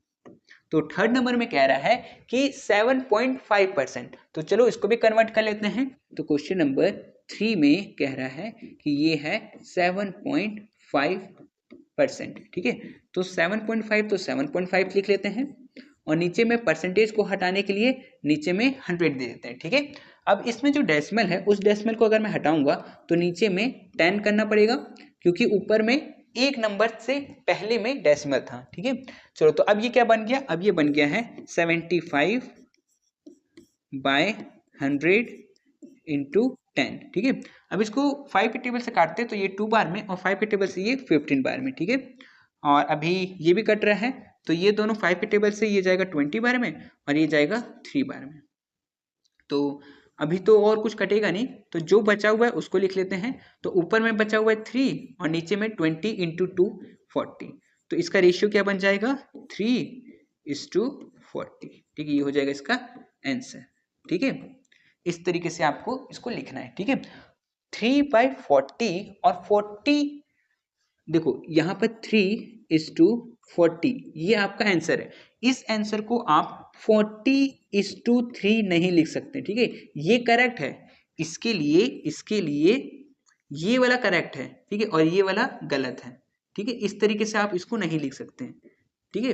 तो थर्ड नंबर में कह रहा है कि 7.5%, तो चलो इसको भी कन्वर्ट कर लेते हैं। तो क्वेश्चन नंबर 3 में कह रहा है कि ये है 7.5%, ठीक है। तो 7.5 तो 7.5 लिख लेते हैं, और नीचे में परसेंटेज को हटाने के लिए नीचे में 100 दे देते हैं, ठीक है। अब इसमें जो डेसिमल है, उस डेसिमल को अगर मैं हटाऊंगा तो नीचे में 10 करना पड़ेगा, क्योंकि ऊपर में एक नंबर से पहले में डेसिमल था, ठीक है। चलो तो अब ये क्या बन गया, अब ये बन गया है 75/100 इंटू 10, ठीक है। अब इसको 5 के टेबल से काटते हैं तो ये 2 बार में, और 5 के टेबल से ये 15 बार में, ठीक है। और अभी ये भी कट रहा है, तो ये दोनों 5 के टेबल से ये जाएगा 20 बार में, और ये जाएगा 3 बार में। तो अभी तो और कुछ कटेगा नहीं, तो जो बचा हुआ है उसको लिख लेते हैं। तो ऊपर में बचा हुआ है 3, और नीचे में 20 इंटू 2 40। तो इसका रेशियो क्या बन जाएगा, 3:40, ठीक है। ये हो जाएगा इसका आंसर, ठीक है। इस तरीके से आपको इसको लिखना है, ठीक है। 3/40 और 40, देखो यहाँ पर 3:40, ये आपका आंसर है। इस आंसर को आप 40:3 नहीं लिख सकते, ठीक है। ये करेक्ट है, इसके लिए ये वाला करेक्ट है, ठीक है, और ये वाला गलत है, ठीक है। इस तरीके से आप इसको नहीं लिख सकते हैं, ठीक है,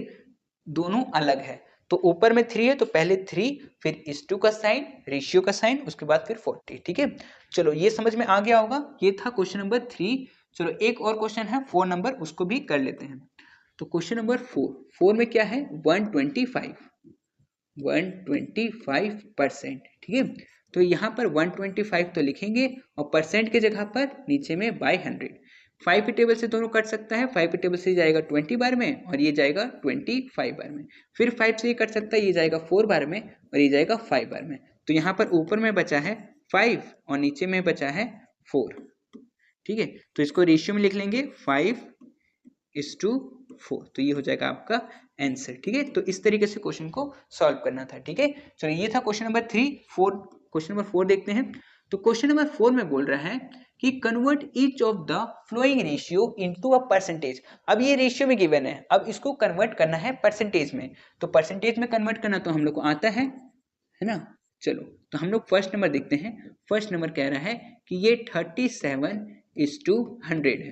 दोनों अलग है। तो ऊपर में 3 है तो पहले 3, फिर इस2 का साइन, रेशियो का साइन, उसके बाद फिर 40, ठीक है। चलो ये समझ में आ गया होगा, ये था क्वेश्चन नंबर 3। चलो एक और क्वेश्चन है 4 नंबर, उसको भी कर लेते हैं। तो क्वेश्चन नंबर 4 में क्या है, 125%, ठीक है। तो यहाँ पर 125 तो लिखेंगे, और परसेंट की जगह पर नीचे में बाय 100। 5 के टेबल से दोनों कट सकता है, 5 के टेबल से जाएगा 20 बार में, और ये जाएगा 25 बार में। फिर 5 से ये कट सकता है, ये जाएगा 4 बार में, और ये जाएगा 5 बार में। तो यहाँ पर ऊपर में बचा है 5, और नीचे में बचा है 4, ठीक है। तो इसको रेशियो में लिख लेंगे 5:4, तो ये हो जाएगा आपका आंसर, ठीक है। तो इस तरीके से क्वेश्चन को सॉल्व करना था, ठीक है। चलो ये था क्वेश्चन नंबर 3। क्वेश्चन नंबर 4 देखते हैं। तो क्वेश्चन नंबर 4 में बोल रहा है कि convert each of the flowing ratio into a percentage. अब ये रेशियो में गिवन है, अब इसको कन्वर्ट करना है परसेंटेज में। तो परसेंटेज में कन्वर्ट करना तो हम लोग को आता है ना। चलो तो हम लोग फर्स्ट नंबर देखते हैं। फर्स्ट नंबर कह रहा है कि ये 37:100 है,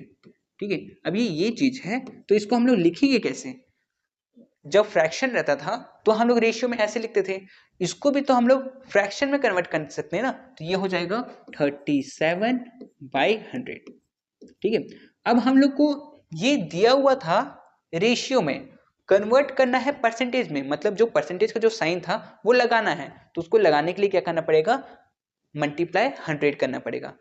ठीक है। अब ये चीज है, तो इसको हम लोग लिखेंगे कैसे। जब फ्रैक्शन रहता था तो हम लोग रेशियो में ऐसे लिखते थे, इसको भी तो हम लोग फ्रैक्शन में कन्वर्ट कर सकते हैं ना। तो ये हो जाएगा 37/100, ठीक है। अब हम लोग को ये दिया हुआ था रेशियो में, कन्वर्ट करना है परसेंटेज में, मतलब जो परसेंटेज का जो साइन था वो लगाना है। तो उसको लगाने के लिए क्या करना पड़ेगा, मल्टीप्लाई 100 करना पड़ेगा।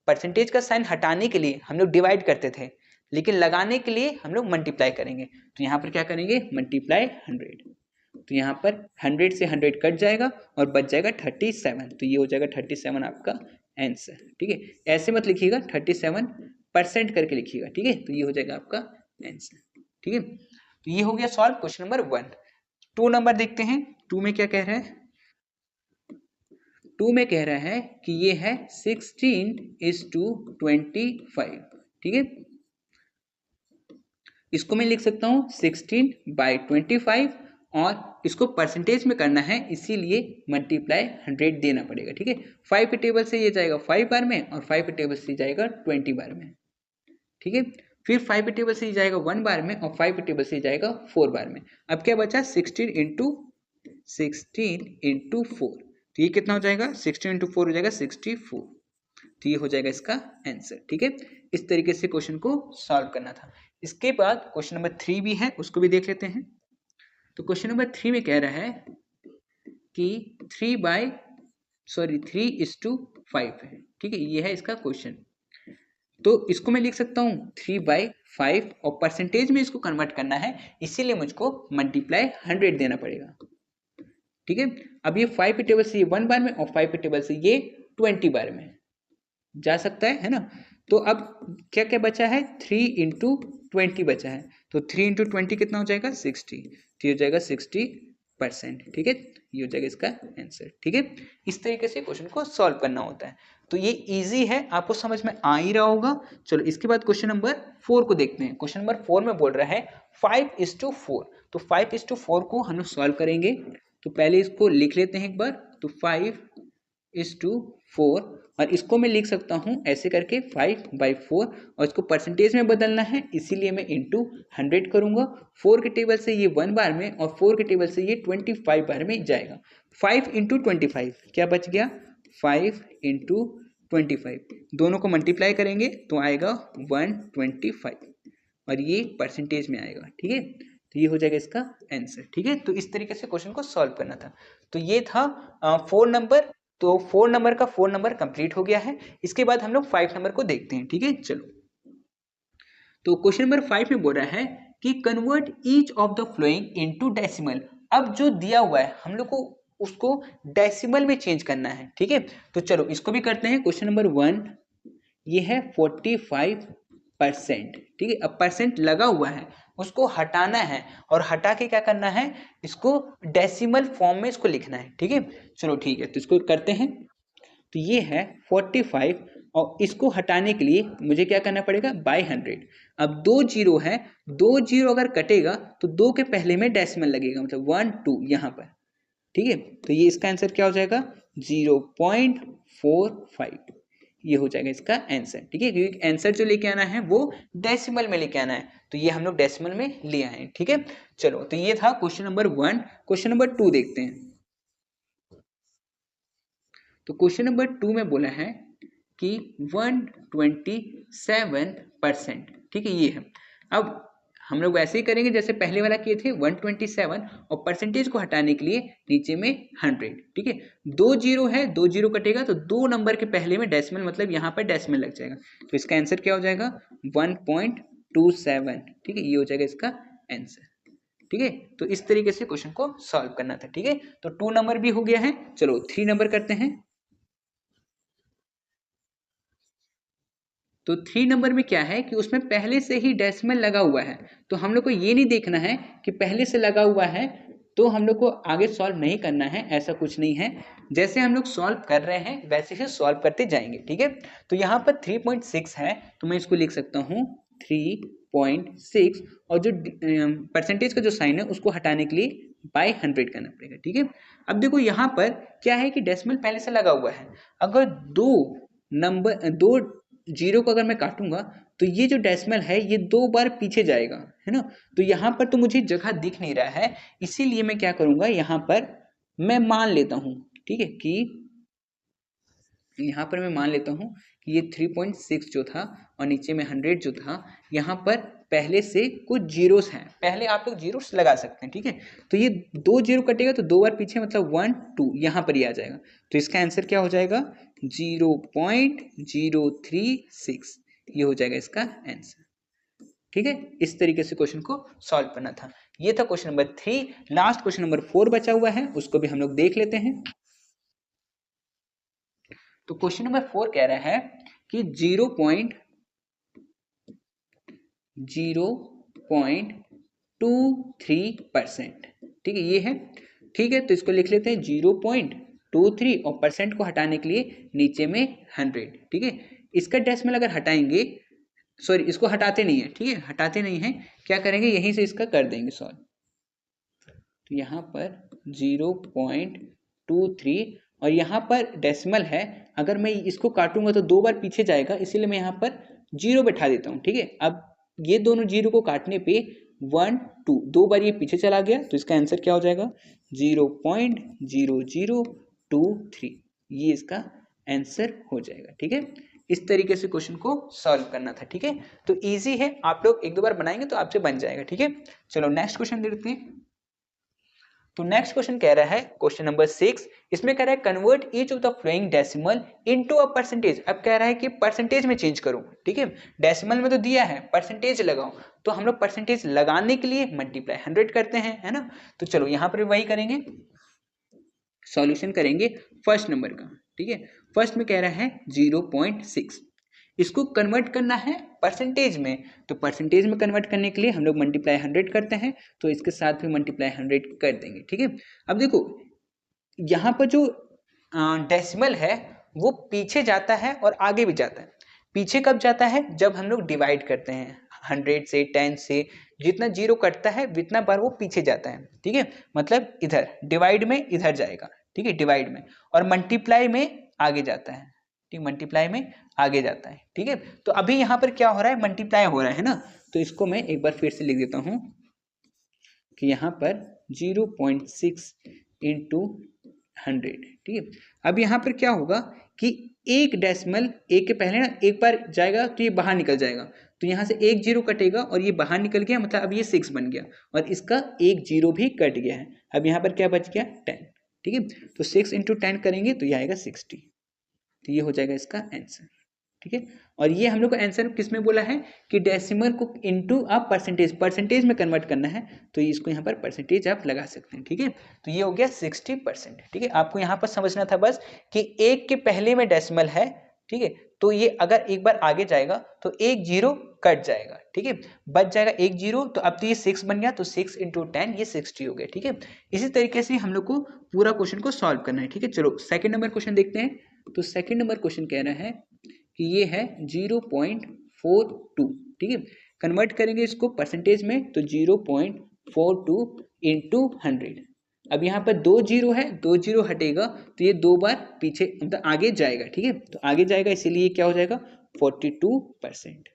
परसेंटेज का साइन हटाने के लिए हम लोग डिवाइड करते थे, लेकिन लगाने के लिए हम लोग मल्टीप्लाई करेंगे। तो यहाँ पर क्या करेंगे, मल्टीप्लाई 100। तो यहाँ पर 100 से 100 कट जाएगा, और बच जाएगा 37। तो ये हो जाएगा 37 आपका आंसर, ठीक है। ऐसे मत लिखिएगा, 37% करके लिखिएगा, ठीक है। तो ये हो जाएगा आपका आंसर, ठीक है। तो ये हो गया सॉल्व क्वेश्चन नंबर 1। 2 नंबर देखते हैं। 2 में क्या कह रहा है, 2 में कह रहा है कि ये है 16:25, ठीक है। इसको मैं लिख सकता हूँ 16/25, और इसको परसेंटेज में करना है, इसीलिए मल्टीप्लाई 100 देना पड़ेगा, ठीक है। 5 के टेबल से ये जाएगा 5 बार में, और 5 के टेबल से जाएगा 20 बार में, ठीक है। फिर 5 के टेबल से जाएगा 1 बार में, और 5 के टेबल से जाएगा 4 बार में। अब क्या बचा, 16:4। तो ये कितना हो जाएगा, 16 × 4 हो जाएगा 64। तो ये हो जाएगा इसका आंसर, ठीक है। इस तरीके से क्वेश्चन को सॉल्व करना था। इसके बाद क्वेश्चन नंबर 3 भी है, उसको भी देख लेते हैं। तो क्वेश्चन नंबर 3 में कह रहा है कि 3:5 है, ठीक है। ये है इसका क्वेश्चन। तो इसको मैं लिख सकता हूँ 3/5, और परसेंटेज में इसको कन्वर्ट करना है, इसीलिए मुझको मल्टीप्लाई 100 देना पड़ेगा, ठीक है। अब ये 5 के टेबल से ये 1 बार में, और 5 के टेबल से ये 20 बार में जा सकता है ना। तो अब क्या क्या बचा है, 3 × 20 बचा है। तो 3 × 20 कितना हो जाएगा, 60। तो हो जाएगा 60 परसेंट। ठीक है, ये हो जाएगा इसका आंसर। ठीक है, इस तरीके से क्वेश्चन को सॉल्व करना होता है। तो ये इजी है, आपको समझ में आ ही रहा होगा। चलो इसके बाद क्वेश्चन नंबर 4 को देखते हैं। क्वेश्चन नंबर 4 में बोल रहा है 5:4। तो 5:4 को हम लोग सॉल्व करेंगे। तो पहले इसको लिख लेते हैं एक बार। तो 5:4 और इसको मैं लिख सकता हूं ऐसे करके 5/4 और इसको परसेंटेज में बदलना है, इसीलिए मैं इंटू 100 करूंगा। 4 के टेबल से ये 1 बार में और 4 के टेबल से ये 25 बार में जाएगा। 5 × 25 क्या बच गया, 5 × 25, दोनों को मल्टीप्लाई करेंगे तो आएगा 125 और ये परसेंटेज में आएगा। ठीक है, तो ये हो जाएगा इसका आंसर। ठीक है, तो इस तरीके से क्वेश्चन को सॉल्व करना था। तो ये था 4 नंबर। तो 4 नंबर का 4 नंबर कंप्लीट हो गया है। इसके बाद हम लोग 5 नंबर को देखते हैं। ठीक है, चलो तो क्वेश्चन नंबर 5 में बोल रहा है कि convert each of the flowing into decimal. अब जो दिया हुआ है हम लोग को उसको डेसिमल में चेंज करना है। ठीक है, तो चलो इसको भी करते हैं। क्वेश्चन नंबर 1 ये है 45%। ठीक है, अब परसेंट लगा हुआ है उसको हटाना है और हटा के क्या करना है, इसको डेसिमल फॉर्म में इसको लिखना है। ठीक है, चलो ठीक है, तो इसको करते हैं। तो ये है 45 और इसको हटाने के लिए मुझे क्या करना पड़ेगा, बाय 100। अब 2 जीरो है, 2 जीरो अगर कटेगा तो 2 के पहले में डेसिमल लगेगा, मतलब 1 2 यहाँ पर। ठीक है, तो ये इसका आंसर क्या हो जाएगा, 0.45, ये हो जाएगा इसका आंसर। ठीक है, क्योंकि आंसर जो लेके आना है वो डेसिमल में लेके आना है, तो ये हम लोग डेसिमल में ले आए हैं। ठीक है, चलो तो ये था क्वेश्चन नंबर 1। क्वेश्चन नंबर 2 देखते हैं। तो क्वेश्चन नंबर 2 में बोला है कि 127%। ठीक है, ये है। अब हम लोग वैसे ही करेंगे जैसे पहले वाला किए थे, 127 और परसेंटेज को हटाने के लिए नीचे में 100। ठीक है, 2 जीरो है, 2 जीरो कटेगा तो 2 नंबर के पहले में डेसिमल, मतलब यहाँ पर डेसिमल लग जाएगा, तो इसका आंसर क्या हो जाएगा, 1.27। ठीक है, ये हो जाएगा इसका आंसर। ठीक है, तो इस तरीके से क्वेश्चन को सॉल्व करना था। ठीक है, तो 2 नंबर भी हो गया है। चलो 3 नंबर करते हैं। तो 3 नंबर में क्या है कि उसमें पहले से ही डेसिमल लगा हुआ है, तो हम लोग को ये नहीं देखना है कि पहले से लगा हुआ है तो हम लोग को आगे सॉल्व नहीं करना है, ऐसा कुछ नहीं है। जैसे हम लोग सॉल्व कर रहे हैं वैसे ही सॉल्व करते जाएंगे। ठीक है, तो यहाँ पर 3.6 है तो मैं इसको लिख सकता हूँ 3.6 और जो परसेंटेज का जो साइन है उसको हटाने के लिए बाय 100 करना पड़ेगा। ठीक है, अब देखो यहाँ पर क्या है कि डेसिमल पहले से लगा हुआ है, अगर दो जीरो को अगर मैं काटूंगा तो ये जो डेसिमल है ये 2 बार पीछे जाएगा, है ना। तो यहाँ पर तो मुझे जगह दिख नहीं रहा है, इसीलिए मैं क्या करूंगा, यहाँ पर मैं मान लेता हूँ। ठीक है, कि यहाँ पर मैं मान लेता हूँ कि ये 3.6 जो था और नीचे में 100 जो था, यहाँ पर पहले से कुछ जीरोस हैं, पहले आप लोग जीरोस लगा सकते हैं। ठीक है, तो ये 2 जीरो कटेगा तो 2 बार पीछे, मतलब 1 2 यहाँ पर ही आ जाएगा, तो इसका आंसर क्या हो जाएगा, 0.036, ये हो जाएगा इसका आंसर। ठीक है, इस तरीके से क्वेश्चन को सॉल्व करना था। ये था question number 3। Last question number 4 बचा हुआ है, उसको भी हम लोग देख लेते हैं। तो क्वेश्चन नंबर 4 कह रहा है कि 0.23%। ठीक है, ये है। ठीक है, तो इसको लिख लेते हैं 0.23 और परसेंट को हटाने के लिए नीचे में 100। ठीक है, इसका डेसिमल अगर हटाएंगे, सॉरी इसको हटाते नहीं है। ठीक है, हटाते नहीं है, क्या करेंगे, यहीं से इसका कर देंगे सॉल्व। तो यहाँ पर 0.23 और यहाँ पर डेसिमल है, अगर मैं इसको काटूंगा तो 2 बार पीछे जाएगा, इसीलिए मैं यहाँ पर 0 बैठा देता हूँ। ठीक है, अब ये दोनों 0 को काटने पे 1 2 2 बार ये पीछे चला गया, तो इसका आंसर क्या हो जाएगा, 0.0023, ये इसका आंसर हो जाएगा। ठीक है, इस तरीके से क्वेश्चन को सॉल्व करना था। ठीक है, तो इजी है, आप लोग 1-2 बार बनाएंगे तो आपसे बन जाएगा। ठीक है, चलो नेक्स्ट क्वेश्चन देखते हैं। तो नेक्स्ट क्वेश्चन कह रहा है क्वेश्चन नंबर 6, इसमें कह रहा है convert each of the flowing decimal into a percentage. अब कह रहा है कि परसेंटेज में चेंज करो। ठीक है, डेसिमल में तो दिया है, परसेंटेज लगाओ, तो हम लोग परसेंटेज लगाने के लिए मल्टीप्लाई 100 करते हैं, है ना। तो चलो यहाँ पर वही करेंगे, सॉल्यूशन करेंगे फर्स्ट नंबर का। ठीक है, फर्स्ट में कह रहा है 0.6, इसको कन्वर्ट करना है परसेंटेज में, तो परसेंटेज में कन्वर्ट करने के लिए हम लोग मल्टीप्लाई 100 करते हैं, तो इसके साथ भी मल्टीप्लाई 100 कर देंगे। ठीक है, अब देखो यहाँ पर जो डेसिमल है वो पीछे जाता है और आगे भी जाता है। पीछे कब जाता है? जब हम लोग डिवाइड करते हैं 100 से, 10 से, जितना जीरो कटता है उतना बार वो पीछे जाता है। ठीक है, मतलब इधर डिवाइड में इधर जाएगा। ठीक है, डिवाइड में, और मल्टीप्लाई में आगे जाता है। ठीक, मल्टीप्लाई में आगे जाता है। ठीक है, तो अभी यहाँ पर क्या हो रहा है? मल्टीप्लाई हो रहा है ना, तो इसको मैं एक बार फिर से लिख देता हूँ कि यहाँ पर 0.6 इंटू 100। ठीक है, अब यहाँ पर क्या होगा कि एक डेसिमल एक के पहले ना एक बार जाएगा तो ये बाहर निकल जाएगा, तो यहाँ से एक जीरो कटेगा और ये बाहर निकल गया, मतलब अब ये 6 बन गया और इसका एक जीरो भी कट गया है। अब यहाँ पर क्या बच गया? 10। ठीक है, तो 6 इंटू 10 करेंगे तो ये आएगा 60, तो ये हो जाएगा इसका आंसर। ठीक है, और ये हम लोग को आंसर किस में बोला है कि डेसिमल को इनटू आप परसेंटेज में कन्वर्ट करना है, तो इसको यहाँ पर परसेंटेज आप लगा सकते हैं। ठीक है, तो ये हो गया 60%। ठीक है, आपको यहाँ पर समझना था बस कि एक के पहले में डेसिमल है। ठीक है, तो ये अगर एक बार आगे जाएगा तो एक जीरो कट जाएगा। ठीक है, बच जाएगा एक जीरो, तो अब तो ये 6 बन गया, तो 6 इंटू 10 ये 60 हो गया। ठीक है, इसी तरीके से हम लोग को पूरा क्वेश्चन को सॉल्व करना है। ठीक है, चलो सेकंड नंबर क्वेश्चन देखते हैं। तो सेकंड नंबर क्वेश्चन कह रहा है कि ये है 0.42। ठीक है, कन्वर्ट करेंगे इसको परसेंटेज में तो 0.42 इंटू 100। अब यहाँ पर 2 जीरो है, 2 जीरो हटेगा तो ये 2 बार पीछे मतलब आगे जाएगा। ठीक है, तो आगे जाएगा इसीलिए क्या हो जाएगा? 42%।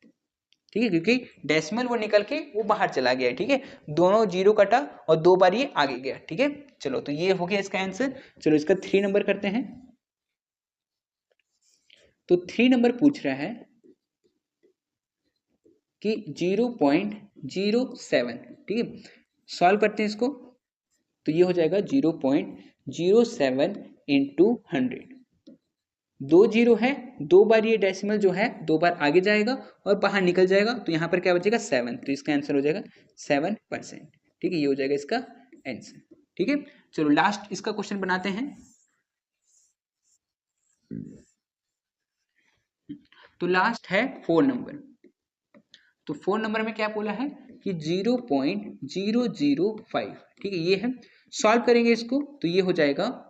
ठीक है, क्योंकि डेसिमल वो निकल के वो बाहर चला गया है। ठीक है, दोनों जीरो कटा और 2 बार ये आगे गया। ठीक है, चलो तो ये हो गया इसका आंसर। चलो इसका 3 नंबर करते हैं। तो 3 नंबर पूछ रहा है कि 0.07। ठीक है, सॉल्व करते हैं इसको, तो ये हो जाएगा 0.07 इंटू 100। 2 जीरो है, 2 बार ये डेसिमल जो है 2 बार आगे जाएगा और बाहर निकल जाएगा, तो यहाँ पर क्या बचेगा? 7, तो इसका आंसर हो जाएगा 7%। ठीक है, ये हो जाएगा इसका आंसर। ठीक है, चलो लास्ट इसका क्वेश्चन बनाते हैं। तो लास्ट है 4 नंबर। तो 4 नंबर में क्या बोला है कि 0.005। ठीक है, ये है, सॉल्व करेंगे इसको तो ये हो जाएगा,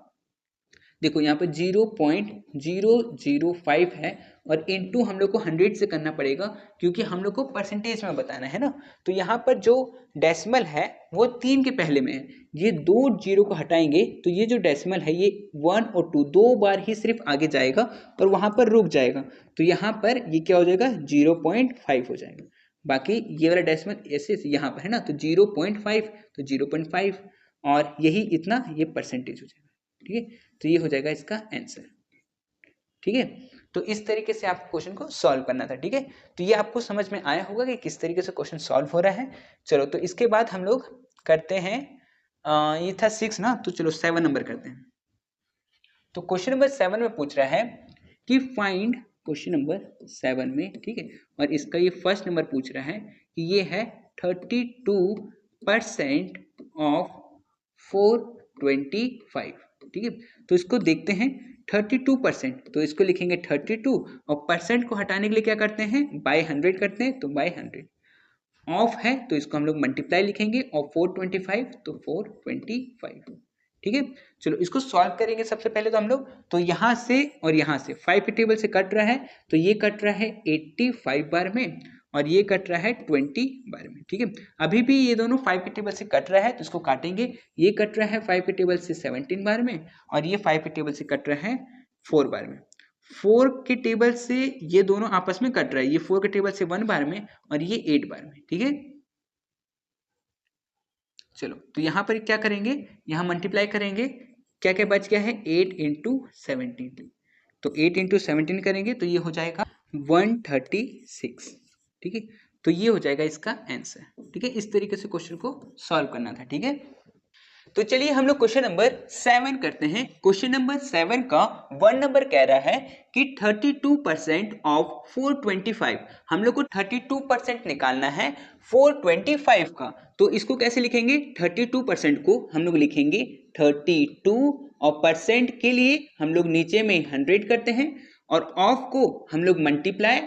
देखो यहाँ पर 0.005 है और इनटू हम लोग को 100 से करना पड़ेगा क्योंकि हम लोग को परसेंटेज में बताना है ना। तो यहाँ पर जो डेसिमल है वो 3 के पहले में है, ये 2 जीरो को हटाएंगे तो ये जो डेसिमल है ये 1 और 2 2 बार ही सिर्फ आगे जाएगा और वहाँ पर रुक जाएगा, तो यहाँ पर ये क्या हो जाएगा? 0.5 हो जाएगा। बाकी ये वाला डेसिमल ऐसे यहाँ पर है ना, तो 0.5 तो 0.5 और यही इतना ये परसेंटेज हो जाएगा। ठीक है, तो ये हो जाएगा इसका आंसर। ठीक है, तो इस तरीके से आपको क्वेश्चन को सॉल्व करना था। ठीक है, तो ये आपको समझ में आया होगा कि किस तरीके से क्वेश्चन सॉल्व हो रहा है। चलो तो इसके बाद हम लोग करते हैं ये था 6 ना, तो चलो 7 नंबर करते हैं। तो क्वेश्चन नंबर 7 में पूछ रहा है कि फाइंड, क्वेश्चन नंबर 7 में, ठीक है, और इसका ये फर्स्ट नंबर पूछ रहा है कि ये है 32% ऑफ 425। ठीक है, तो इसको देखते हैं 32%, तो इसको लिखेंगे 32 और परसेंट को हटाने के लिए क्या करते हैं? बाय 100 करते हैं, तो बाय 100। ऑफ है तो इसको हम लोग मल्टीप्लाई लिखेंगे और 425 तो 425। ठीक है, चलो इसको सॉल्व करेंगे। सबसे पहले तो हम लोग तो यहाँ से और यहाँ से 5 के टेबल से कट रहा है, तो ये कट रहा है 85 बार में और ये कट रहा है 20 बार में। ठीक है, अभी भी ये दोनों 5 के टेबल से कट रहा है तो इसको काटेंगे। ये कट रहा है 5 के टेबल से 17 बार में और ये 5 के टेबल से कट रहा है 4 बार में। 4 के टेबल से ये दोनों आपस में कट रहा है, ये 4 के टेबल से 1 बार में और ये 8 बार में। ठीक है, चलो तो यहाँ पर क्या करेंगे? यहाँ मल्टीप्लाई करेंगे, क्या क्या बच गया है? 8 इंटू 17, तो 8 इंटू 17 करेंगे तो ये हो जाएगा 136। ठीक है, तो ये हो जाएगा इसका आंसर। ठीक है, इस तरीके से क्वेश्चन को सॉल्व करना था। ठीक है, तो चलिए हम लोग क्वेश्चन नंबर 7 करते हैं। क्वेश्चन नंबर 7 का 1 नंबर कह रहा है कि 32% ऑफ 425, हम लोग को 32% निकालना है 425 का। तो इसको कैसे लिखेंगे? 32% को हम लोग लिखेंगे 32 और परसेंट के लिए हम लोग नीचे में 100 करते हैं और ऑफ को हम लोग मल्टीप्लाई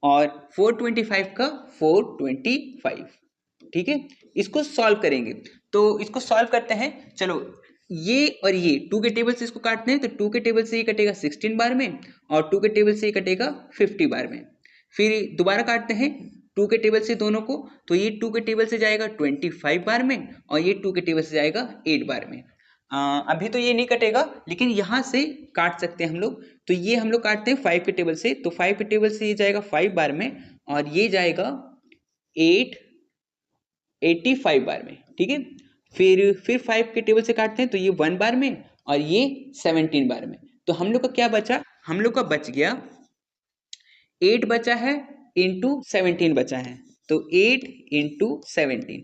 और 425 का 425, ठीक है। इसको सॉल्व करेंगे, तो इसको सॉल्व करते हैं। चलो ये और ये 2 के टेबल से इसको काटते हैं, तो 2 के टेबल से ये कटेगा 16 बार में और 2 के टेबल से ये कटेगा 50 बार में। फिर दोबारा काटते हैं 2 के टेबल से दोनों को, तो ये 2 के टेबल से जाएगा 25 बार में और ये 2 के टेबल से जाएगा 8 बार में। अभी तो ये नहीं कटेगा, लेकिन यहाँ से काट सकते हैं हम लोग। तो ये हम लोग काटते हैं 5 के टेबल से, तो 5 के टेबल से ये जाएगा 5 बार में और ये जाएगा 85 बार में, ठीक है। फिर 5 के टेबल से काटते हैं, तो ये 1 बार में और ये 17 बार में। तो हम लोग का क्या बचा, हम लोग का बच गया 8 बचा है इंटू 17 बचा है, तो 8 इंटू 17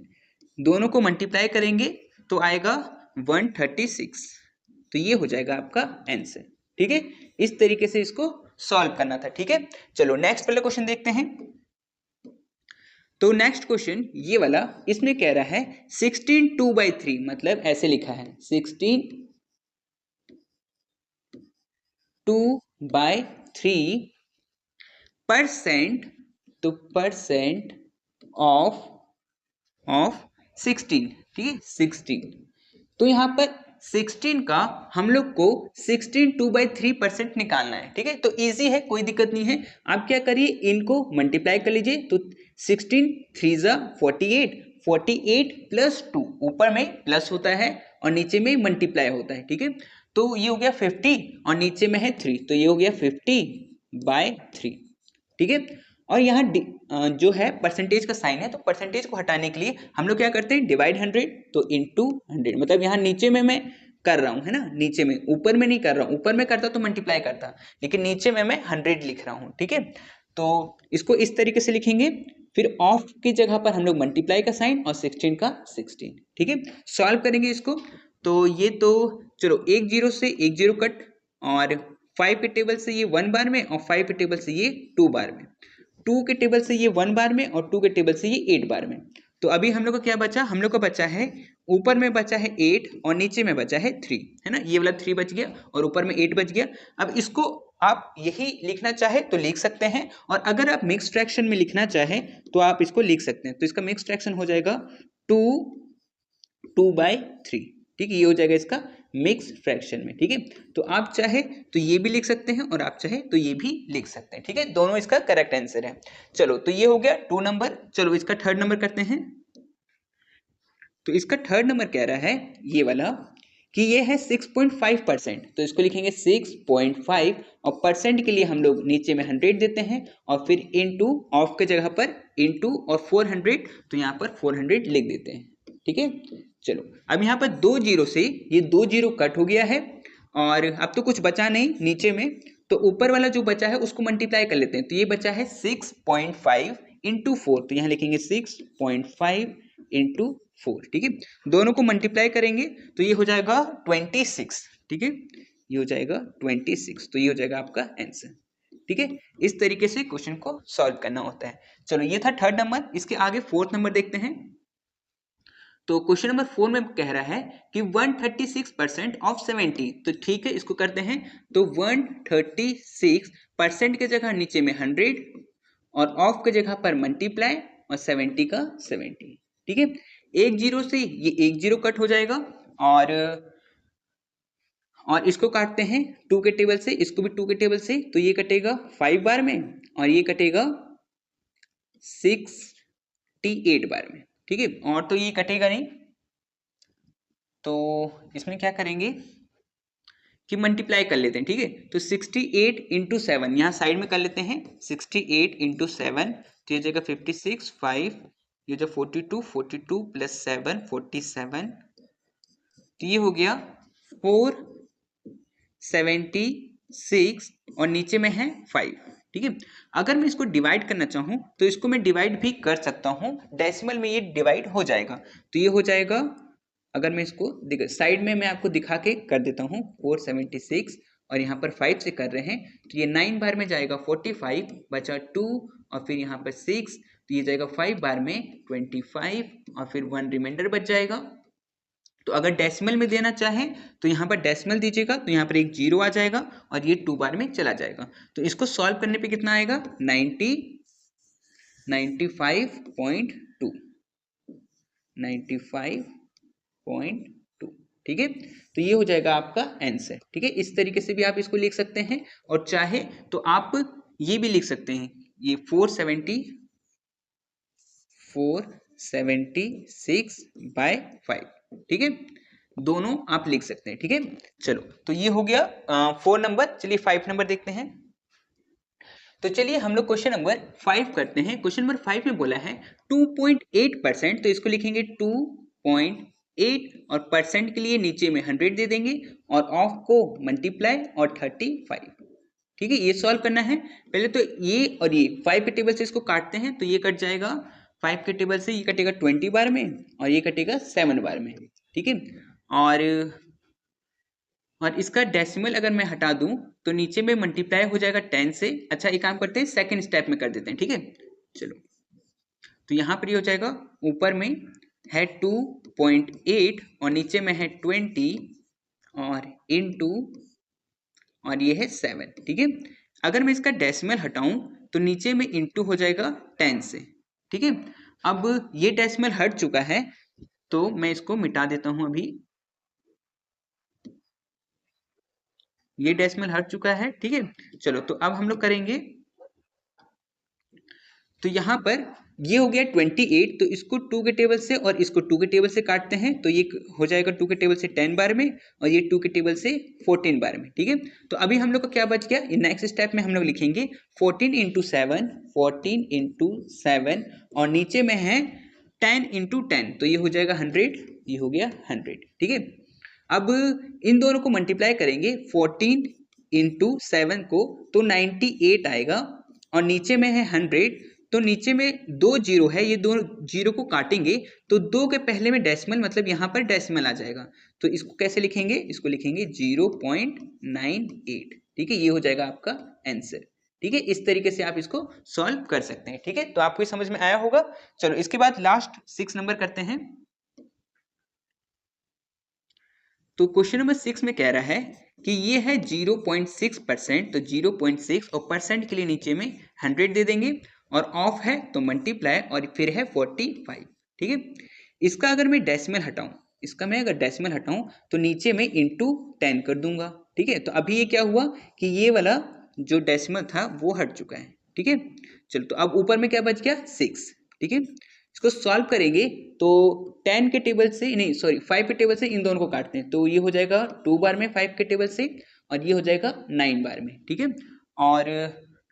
दोनों को मल्टीप्लाई करेंगे तो आएगा 136। तो ये हो जाएगा आपका आंसर, ठीक है। इस तरीके से इसको सॉल्व करना था, ठीक है। चलो नेक्स्ट वाला क्वेश्चन देखते हैं। तो नेक्स्ट क्वेश्चन ये वाला, इसमें कह रहा है 16 2/3, मतलब ऐसे लिखा है 16 2/3 परसेंट, तो परसेंट ऑफ 16, ठीक है 16। तो यहाँ पर 16 का हम लोग को 16 2/3% निकालना है, ठीक है। तो इजी है, कोई दिक्कत नहीं है। आप क्या करिए, इनको मल्टीप्लाई कर लीजिए। तो 16 3 ज़ा 48, 48 प्लस 2, ऊपर में प्लस होता है और नीचे में मल्टीप्लाई होता है, ठीक है। तो ये हो गया 50 और नीचे में है 3, तो ये हो गया 50/3, ठीक है। और यहाँ जो है परसेंटेज का साइन है, तो परसेंटेज को हटाने के लिए हम लोग क्या करते हैं, डिवाइड 100, तो इंटू 100, मतलब यहाँ नीचे में मैं कर रहा हूँ, है ना, नीचे में, ऊपर में नहीं कर रहा हूँ। ऊपर में करता तो मल्टीप्लाई करता, लेकिन नीचे में मैं 100 लिख रहा हूँ, ठीक है। तो इसको इस तरीके से लिखेंगे। फिर ऑफ की जगह पर हम लोग मल्टीप्लाई का साइन और 16 का 16, ठीक है। सॉल्व करेंगे इसको, तो ये तो चलो 1 0 से 1 0 कट, और 5 के टेबल से ये 1 बार में और 5 के टेबल से ये 2 बार में, 2 के टेबल से ये 1 बार में और 2 के टेबल से ये 8 बार में। तो अभी हम लोग का क्या बचा, हम लोग का बचा है, ऊपर में बचा है 8 और नीचे में बचा है 3, है ना। ये वाला 3 बच गया और ऊपर में 8 बच गया। अब इसको आप यही लिखना चाहे तो लिख सकते हैं, और अगर आप मिक्स फ्रैक्शन में लिखना चाहें तो आप इसको लिख सकते हैं। तो इसका मिक्स फ्रैक्शन हो जाएगा 2/3, ठीक है। ये हो जाएगा इसका मिक्स फ्रैक्शन में, ठीक है। तो आप चाहे तो ये भी लिख सकते हैं और आप चाहे तो ये भी लिख सकते हैं, ठीक है। दोनों इसका करेक्ट आंसर है। चलो तो ये हो गया 2 नंबर। चलो इसका थर्ड नंबर करते हैं। तो इसका थर्ड नंबर कह रहा है ये वाला कि ये है 6.5%, तो इसको लिखेंगे 6.5 और परसेंट के लिए हम लोग नीचे में 100 देते हैं और फिर इनटू, ऑफ के जगह पर इनटू और 400, तो यहाँ पर 400 लिख देते हैं, ठीक है। चलो अब यहाँ पर 2 0 से ये 2 0 कट हो गया है और अब तो कुछ बचा नहीं नीचे में, तो ऊपर वाला जो बचा है उसको मल्टीप्लाई कर लेते हैं। तो ये बचा है 6.5 इंटू 4, तो यहाँ लिखेंगे 6.5 इंटू 4, ठीक है। दोनों को मल्टीप्लाई करेंगे तो ये हो जाएगा 26, ठीक है। ये हो जाएगा 26, तो ये हो जाएगा आपका आंसर, ठीक है। इस तरीके से क्वेश्चन को सॉल्व करना होता है। चलो ये था थर्ड नंबर। इसके आगे फोर्थ नंबर देखते हैं। तो क्वेश्चन नंबर 4 में कह रहा है कि 136% ऑफ 70, तो ठीक है इसको करते हैं। तो 136% के जगह नीचे में 100 और ऑफ के जगह पर मल्टीप्लाई और 70 का 70, ठीक है। 1 0 से ये 1 0 कट हो जाएगा और इसको काटते हैं 2 के टेबल से, इसको भी 2 के टेबल से, तो ये कटेगा 5 बार में और ये कटेगा 68 बार में, ठीक है। और तो ये कटेगा नहीं, तो इसमें क्या करेंगे कि मल्टीप्लाई कर लेते हैं, ठीक है। तो 68 इंटू 7 यहाँ साइड में कर लेते हैं, 68 इंटू 7, तो ये जगह 56, 5, ये जो 42, 42 प्लस 7 47, तो ये हो गया 476 और नीचे में है 5, ठीक है। अगर मैं इसको डिवाइड करना चाहूँ तो इसको मैं डिवाइड भी कर सकता हूँ, डेसिमल में ये डिवाइड हो जाएगा। तो ये हो जाएगा, अगर मैं इसको साइड में मैं आपको दिखा के कर देता हूँ, 476 और यहाँ पर 5 से कर रहे हैं, तो ये 9 बार में जाएगा 45, बचा 2 और फिर यहाँ पर 6, तो ये जाएगा 5 बार में 25 और फिर 1 रिमाइंडर बच जाएगा। तो अगर डेसिमल में देना चाहें तो यहाँ पर डेसिमल दीजिएगा, तो यहाँ पर एक 0 आ जाएगा और ये 2 बार में चला जाएगा। तो इसको सॉल्व करने पे कितना आएगा, 96 95.2, 95.2, ठीक है। तो ये हो जाएगा आपका आंसर, ठीक है। इस तरीके से भी आप इसको लिख सकते हैं, और चाहे तो आप ये भी लिख सकते हैं, ये 476/5, ठीक है। दोनों आप लिख सकते हैं, ठीक है। चलो, तो ये हो गया 4 नंबर। चलिए 5 नंबर देखते हैं। तो चलिए हम लोग क्वेश्चन नंबर 5 करते हैं। क्वेश्चन नंबर 5 में बोला है 2.8%, तो इसको लिखेंगे 2.8 और परसेंट के लिए नीचे में 100 दे देंगे और ऑफ को मल्टीप्लाई और 35, ठीक है। ये सॉल्व करना है। पहले तो ये और ये 5 के टेबल से इसको काटते हैं, तो ये कट जाएगा 5 के टेबल से, ये कटेगा 20 बार में और ये कटेगा 7 बार में, ठीक है। और इसका डेसिमल अगर मैं हटा दूं तो नीचे में मल्टीप्लाई हो जाएगा 10 से। अच्छा, एक काम करते हैं, सेकंड स्टेप में कर देते हैं, ठीक है। चलो, तो यहाँ पर ये हो जाएगा, ऊपर में है 2.8 और नीचे में है 20 और इनटू और ये है 7, ठीक है। अगर मैं इसका डेसिमल हटाऊं तो नीचे में इनटू हो जाएगा 10 से, ठीक है। अब ये डेसिमल हट चुका है, तो मैं इसको मिटा देता हूं अभी। ये डेसिमल हट चुका है, ठीक है। चलो, तो अब हम लोग करेंगे, तो यहाँ पर ये हो गया 28, तो इसको 2 के टेबल से और इसको 2 के टेबल से काटते हैं, तो ये हो जाएगा 2 के टेबल से 10 बार में और ये 2 के टेबल से 14 बार में, ठीक है। तो अभी हम लोग का क्या बच गया, नेक्स्ट स्टेप में हम लोग लिखेंगे 14 इंटू 7, 14 इंटू 7 और नीचे में है 10 इंटू 10, तो ये हो जाएगा 100, ये हो गया 100, ठीक है। अब इन दोनों को मल्टीप्लाई करेंगे 14 इंटू 7 को, तो 98 आएगा और नीचे में है 100, तो नीचे में 2 जीरो है, ये दो जीरो को काटेंगे तो 2 के पहले में डेसिमल, मतलब यहाँ पर डेसिमल आ जाएगा, तो इसको कैसे लिखेंगे, इसको लिखेंगे 0.98, ठीक है। ये हो जाएगा आपका आंसर, ठीक है। इस तरीके से आप इसको सॉल्व कर सकते हैं, ठीक है। तो आपको समझ में आया होगा। चलो, इसके बाद लास्ट 6 नंबर करते हैं। तो क्वेश्चन नंबर 6 में कह रहा है कि ये है 0.6%, तो 0.6 और परसेंट के लिए नीचे में 100 दे देंगे और ऑफ है तो मल्टीप्लाई और फिर है 45, ठीक है। इसका अगर मैं डेसिमल हटाऊं, इसका मैं अगर डेसिमल हटाऊं तो नीचे में इंटू 10 कर दूंगा, ठीक है। तो अभी ये क्या हुआ कि ये वाला जो डेसिमल था वो हट चुका है, ठीक है। चलो, तो अब ऊपर में क्या बच गया, 6, ठीक है। इसको सॉल्व करेंगे तो 10 के टेबल से, नहीं सॉरी 5 के टेबल से इन दोनों को काटते हैं, तो ये हो जाएगा 2 बार में 5 के टेबल से और ये हो जाएगा 9 बार में, ठीक है। और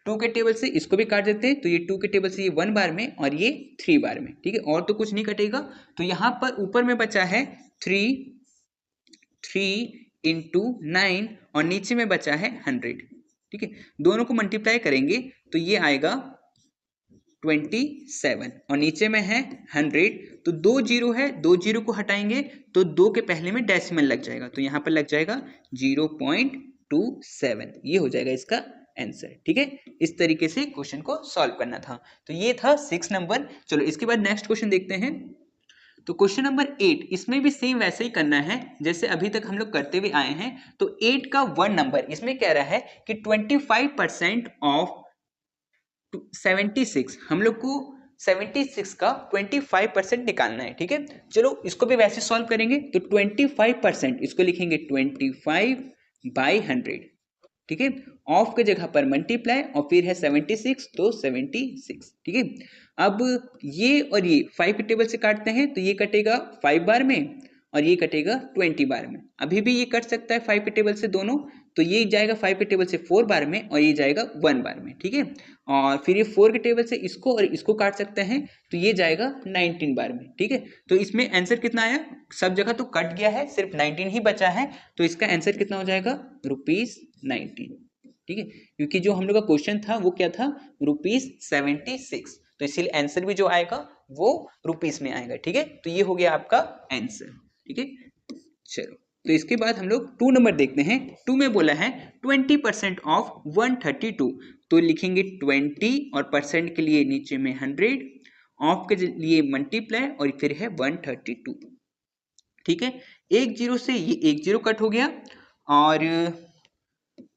2 के टेबल से इसको भी काट देते हैं, तो ये 2 के टेबल से ये 1 बार में और ये 3 बार में, ठीक है। और तो कुछ नहीं कटेगा, तो यहाँ पर ऊपर में बचा है 3 इंटू 9 और नीचे में बचा है 100, ठीक है। दोनों को मल्टीप्लाई करेंगे तो ये आएगा 27 और नीचे में है 100, तो 2 जीरो है, 2 जीरो को हटाएंगे तो 2 के पहले में डेसिमल लग जाएगा, तो यहाँ पर लग जाएगा 0.27, ये हो जाएगा इसका आंसर, ठीक है। इस तरीके से क्वेश्चन को सॉल्व करना था। तो ये था 6 नंबर। चलो, इसके बाद नेक्स्ट क्वेश्चन देखते हैं। तो क्वेश्चन नंबर 8, इसमें भी सेम वैसे ही करना है जैसे अभी तक हम लोग करते हुए आए हैं। तो 8 का 1 नंबर, इसमें कह रहा है कि 25% ऑफ 76, हम लोग को 76 का 25% निकालना है, ठीक है। चलो, इसको भी वैसे सॉल्व करेंगे, तो 25%, इसको लिखेंगे 25/100, ठीक है। ऑफ के जगह पर मल्टीप्लाई और फिर है 76, तो 76, ठीक है। अब ये और ये 5 के टेबल से काटते हैं, तो ये कटेगा 5 बार में और ये कटेगा 20 बार में। अभी भी ये कट सकता है 5 के टेबल से दोनों, तो ये जाएगा 5 के टेबल से 4 बार में और ये जाएगा 1 बार में, ठीक है। और फिर ये 4 के टेबल से इसको और इसको काट सकते हैं, तो ये जाएगा 19 बार में, ठीक है। तो इसमें आंसर कितना आया, सब जगह तो कट गया है, सिर्फ 19 ही बचा है, तो इसका आंसर कितना हो जाएगा, ₹19, ठीक है। क्योंकि जो हम लोग का क्वेश्चन था वो क्या था, ₹76, तो इसीलिए आंसर भी जो आएगा वो रुपीस में आएगा, ठीक है। तो ये हो गया आपका आंसर, ठीक है। चलो, तो इसके बाद हम लोग 2 नंबर देखते हैं। 2 में बोला है 20% ऑफ 132, तो लिखेंगे 20 और परसेंट के लिए नीचे में 100, ऑफ के लिए मल्टीप्लाई और फिर है 132, ठीक है। एक जीरो से ये एक जीरो कट हो गया और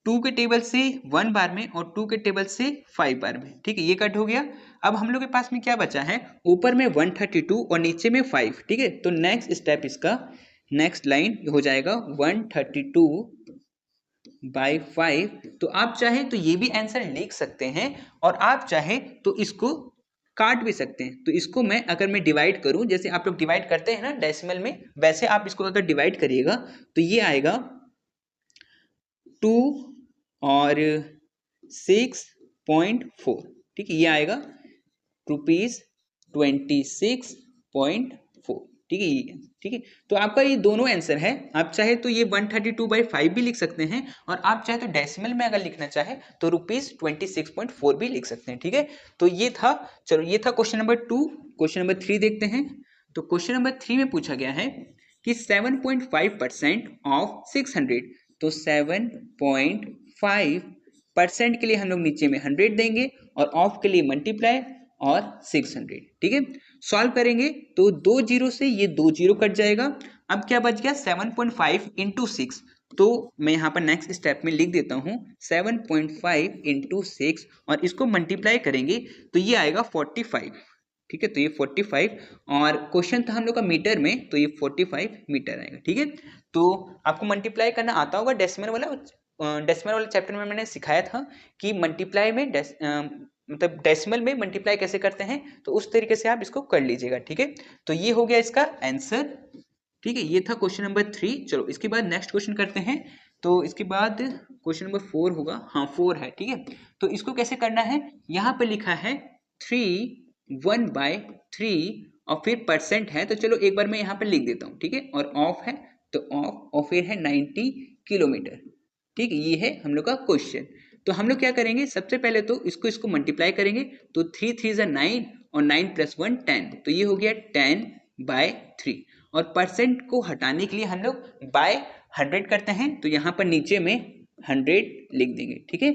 2 के टेबल से 1 बार में और 2 के टेबल से 5 बार में, ठीक है, ये कट हो गया। अब हम लोग के पास में क्या बचा है, ऊपर में 132 और नीचे में 5, ठीक है। तो नेक्स्ट स्टेप इसका, नेक्स्ट लाइन हो जाएगा 132/5। तो आप चाहे तो ये भी आंसर लिख सकते हैं और आप चाहे तो इसको काट भी सकते हैं। तो इसको मैं अगर मैं डिवाइड करूं, जैसे आप लोग डिवाइड करते हैं ना डेसिमल में, वैसे आप इसको अगर डिवाइड करिएगा तो ये आएगा 2 और 6.4, ठीक है, ये आएगा ₹26.4, ठीक है, ये, ठीक है। तो आपका ये दोनों आंसर है। आप चाहे तो ये 132/5 भी लिख सकते हैं और आप चाहे तो डेसिमल में अगर लिखना चाहे तो ₹26.4 भी लिख सकते हैं, ठीक है। तो ये था, चलो ये था क्वेश्चन नंबर 2। क्वेश्चन नंबर 3 देखते हैं। तो क्वेश्चन नंबर 3 में पूछा गया है कि 7.5% ऑफ 600, तो 7.5% के लिए हम लोग नीचे में 100 देंगे और ऑफ के लिए मल्टीप्लाई और 600, ठीक है। सॉल्व करेंगे तो 2 जीरो से ये 2 जीरो कट जाएगा। अब क्या बच गया, 7.5 इंटू 6। तो मैं यहाँ पर नेक्स्ट स्टेप में लिख देता हूँ 7.5 इंटू 6 और इसको मल्टीप्लाई करेंगे तो ये आएगा 45, ठीक है। तो ये 45 और क्वेश्चन था हम लोग का मीटर में, तो ये 45 मीटर आएगा, ठीक है। तो आपको मल्टीप्लाई करना आता होगा, डेसिमल वाला चैप्टर में मैंने सिखाया था कि मल्टीप्लाई में मतलब डेसिमल में मल्टीप्लाई कैसे करते हैं, तो उस तरीके से आप इसको कर लीजिएगा, ठीक है। तो ये हो गया इसका आंसर, ठीक है। ये था क्वेश्चन नंबर 3। चलो इसके बाद नेक्स्ट क्वेश्चन करते हैं। तो इसके बाद क्वेश्चन नंबर 4 होगा, हाँ 4 है, ठीक है। तो इसको कैसे करना है, यहाँ पे लिखा है 1/3 और फिर परसेंट है, तो चलो एक बार मैं यहाँ पे लिख देता हूँ, ठीक है। और ऑफ है तो ऑफ और फिर है 90 किलोमीटर, ठीक है। ये है हम लोग का क्वेश्चन। तो हम लोग क्या करेंगे, सबसे पहले तो इसको मल्टीप्लाई करेंगे, तो 3 3 = 9 और 9 + 1 10, तो ये हो गया 10/3। और परसेंट को हटाने के लिए हम लोग बाय 100 करते हैं, तो यहाँ पर नीचे में 100 लिख देंगे, ठीक है।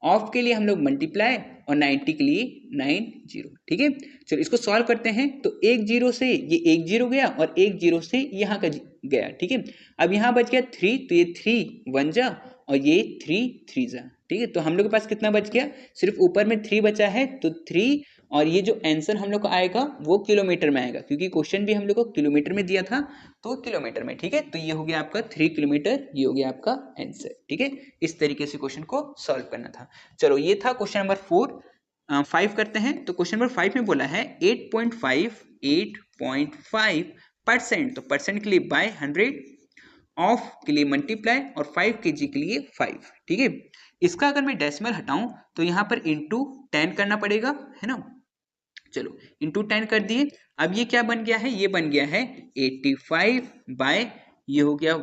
ऑफ के लिए हम लोग मल्टीप्लाई और 90 के लिए 90, ठीक है। चलो इसको सॉल्व करते हैं। तो 1 जीरो से ये 1 जीरो गया और 1 जीरो से यहाँ का गया, ठीक है। अब यहाँ बच गया 3, तो ये 3 1 जा और ये 3 3 जा, ठीक है। तो हम लोग के पास कितना बच गया, सिर्फ ऊपर में 3 बचा है, तो 3 और ये जो आंसर हम लोग को आएगा वो किलोमीटर में आएगा, क्योंकि क्वेश्चन भी हम लोग को किलोमीटर में दिया था, तो किलोमीटर में, ठीक है। तो ये हो गया आपका 3 किलोमीटर, ये हो गया आपका आंसर, ठीक है। इस तरीके से क्वेश्चन को सॉल्व करना था। चलो ये था क्वेश्चन नंबर 4। 5 करते हैं। तो क्वेश्चन नंबर 5 में बोला है 8.5 तो परसेंट के लिए बाय 100, ऑफ के लिए मल्टीप्लाई और 5 kg के लिए 5, ठीक है। इसका अगर मैं डेसिमल हटाऊं तो यहाँ पर इंटू 10 करना पड़ेगा, है ना। चलो इंटू 10 कर दिए। अब ये क्या बन गया है, ये बन गया है 85 बाय, ये हो गया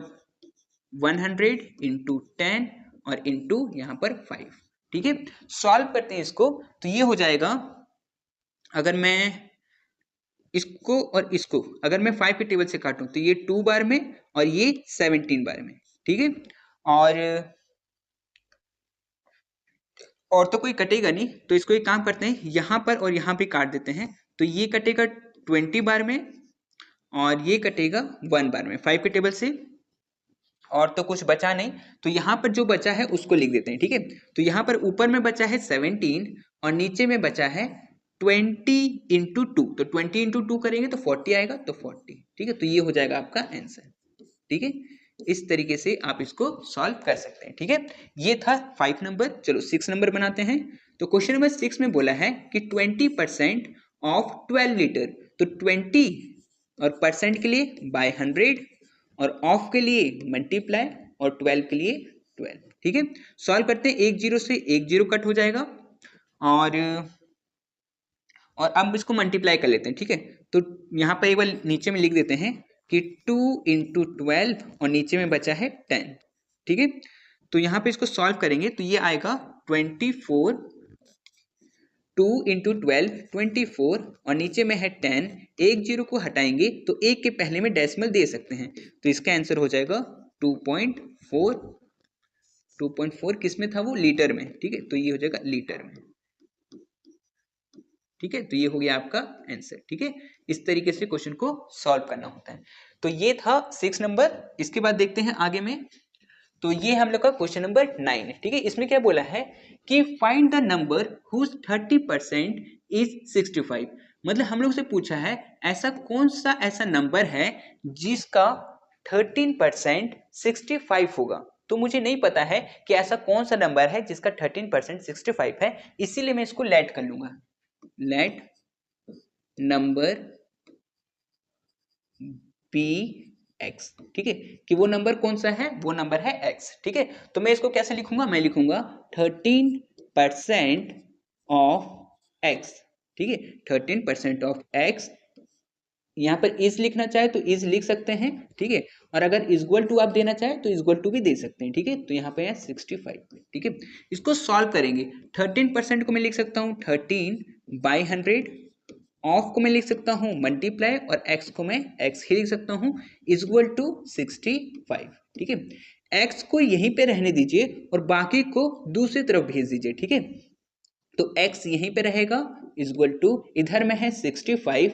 100 इंटू 10 और इंटू यहाँ पर 5, ठीक है। सॉल्व करते हैं इसको, तो ये हो जाएगा, अगर मैं इसको और इसको अगर मैं 5 के टेबल से काटूं तो ये 2 बार में और ये 17 बार में, ठीक है। और तो कोई कटेगा नहीं, तो इसको एक काम करते हैं, यहाँ पर और यहाँ पे काट देते हैं। तो ये कटेगा 20 बार में और ये कटेगा 1 बार में 5 के टेबल से, और तो कुछ बचा नहीं। तो यहाँ पर जो बचा है उसको लिख देते हैं, ठीक है। तो यहाँ पर ऊपर में बचा है 17 और नीचे में बचा है 20 इंटू 2, तो 20 इंटू 2 करेंगे तो 40 आएगा, तो 40, ठीक है। तो ये हो जाएगा आपका आंसर, ठीक है। इस तरीके से आप इसको सॉल्व कर सकते हैं, ठीक है। ये था 5 नंबर। चलो 6 नंबर बनाते हैं। तो क्वेश्चन नंबर 6 में बोला है कि 20% ऑफ 12 लीटर, तो 20 और परसेंट के लिए बाय 100 और ऑफ के लिए मल्टीप्लाई और 12 के लिए 12, ठीक है। सॉल्व करते हैं, 1 जीरो से 1 जीरो कट हो जाएगा और अब इसको मल्टीप्लाई कर लेते हैं, ठीक है। तो यहाँ पर एक बार नीचे में लिख देते हैं कि 2 इंटू 12 और नीचे में बचा है 10, ठीक है। तो यहाँ पे इसको सॉल्व करेंगे तो ये आएगा 24, 2 इंटू 12 24 और नीचे में है 10, 1 जीरो को हटाएंगे तो 1 के पहले में डेसिमल दे सकते हैं, तो इसका आंसर हो जाएगा 2.4। 2.4 किस में था, वो लीटर में, ठीक है। तो ये हो जाएगा लीटर में, ठीक है। तो ये हो गया आपका आंसर, ठीक है। इस तरीके से क्वेश्चन को सॉल्व करना होता है। तो ये था 6 नंबर। इसके बाद देखते हैं आगे में। तो ये हम लोग का क्वेश्चन नंबर 9 है। ठीक है, इसमें क्या बोला है कि find the number whose 30% is 65। मतलब हम लोग से पूछा है ऐसा कौन सा ऐसा नंबर है जिसका 13% 65 होगा। तो मुझे नहीं पता है कि ऐसा कौन सा नंबर है जिसका 13% 65 है, इसीलिए मैं इसको लेट कर लूंगा। Let number be x. ठीक है, कि वो नंबर कौन सा है, वो नंबर है एक्स। ठीक है, तो मैं इसको कैसे लिखूंगा, मैं लिखूंगा 13% ऑफ एक्स। ठीक है, 13% ऑफ एक्स। यहाँ पर इज लिखना चाहे तो इज लिख सकते हैं। ठीक है, और अगर इक्वल टू आप देना चाहे तो इक्वल टू भी दे सकते हैं। ठीक है, तो यहाँ पे है 65। ठीक है, इसको सॉल्व करेंगे। 13% को मैं लिख सकता हूँ 13/100, ऑफ को मैं लिख सकता हूँ मल्टीप्लाई, और एक्स को मैं एक्स ही लिख सकता हूँ इक्वल टू 65। ठीक है, एक्स को यहीं पे रहने दीजिए और बाकी को दूसरी तरफ भेज दीजिए। ठीक है, तो x यहीं पे रहेगा इक्वल टू, इधर में है 65,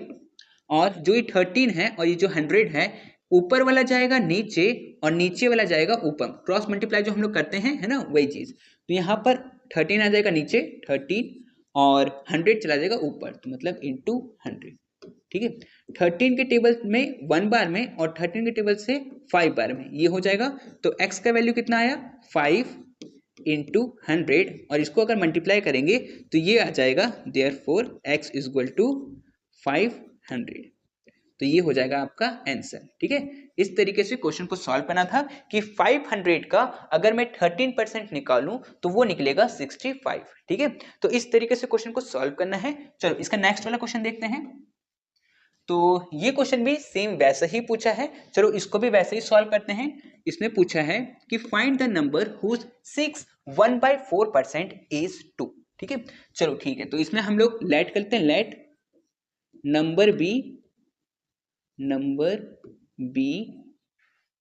और जो ये 13 है और ये जो 100 है, ऊपर वाला जाएगा नीचे और नीचे वाला जाएगा ऊपर। क्रॉस मल्टीप्लाई जो हम लोग करते हैं, है ना, वही चीज। तो यहाँ पर 13 आ जाएगा नीचे 13, और 100 चला जाएगा ऊपर, तो मतलब इंटू 100। ठीक है, 13 के टेबल में 1 बार में और 13 के टेबल से 5 बार में ये हो जाएगा। तो x का वैल्यू कितना आया 5 इंटू 100, और इसको अगर मल्टीप्लाई करेंगे तो ये आ जाएगा देयरफॉर x इक्वल टू 500। तो ये हो जाएगा आपका आंसर। ठीक है, इस तरीके से क्वेश्चन को सॉल्व करना था कि 500 का अगर मैं 13% निकालूं तो वो निकलेगा 65। ठीक है, तो इस तरीके से क्वेश्चन को सॉल्व करना है। चलो इसका नेक्स्ट वाला क्वेश्चन देखते हैं। तो ये क्वेश्चन भी सेम वैसा ही पूछा है, चलो इसको भी वैसे ही सॉल्व करते हैं। इसमें पूछा है कि find the number whose 6 1/4% is 2। ठीक है, चलो ठीक है, तो इसमें हम लोग लेट करते हैं। Let number be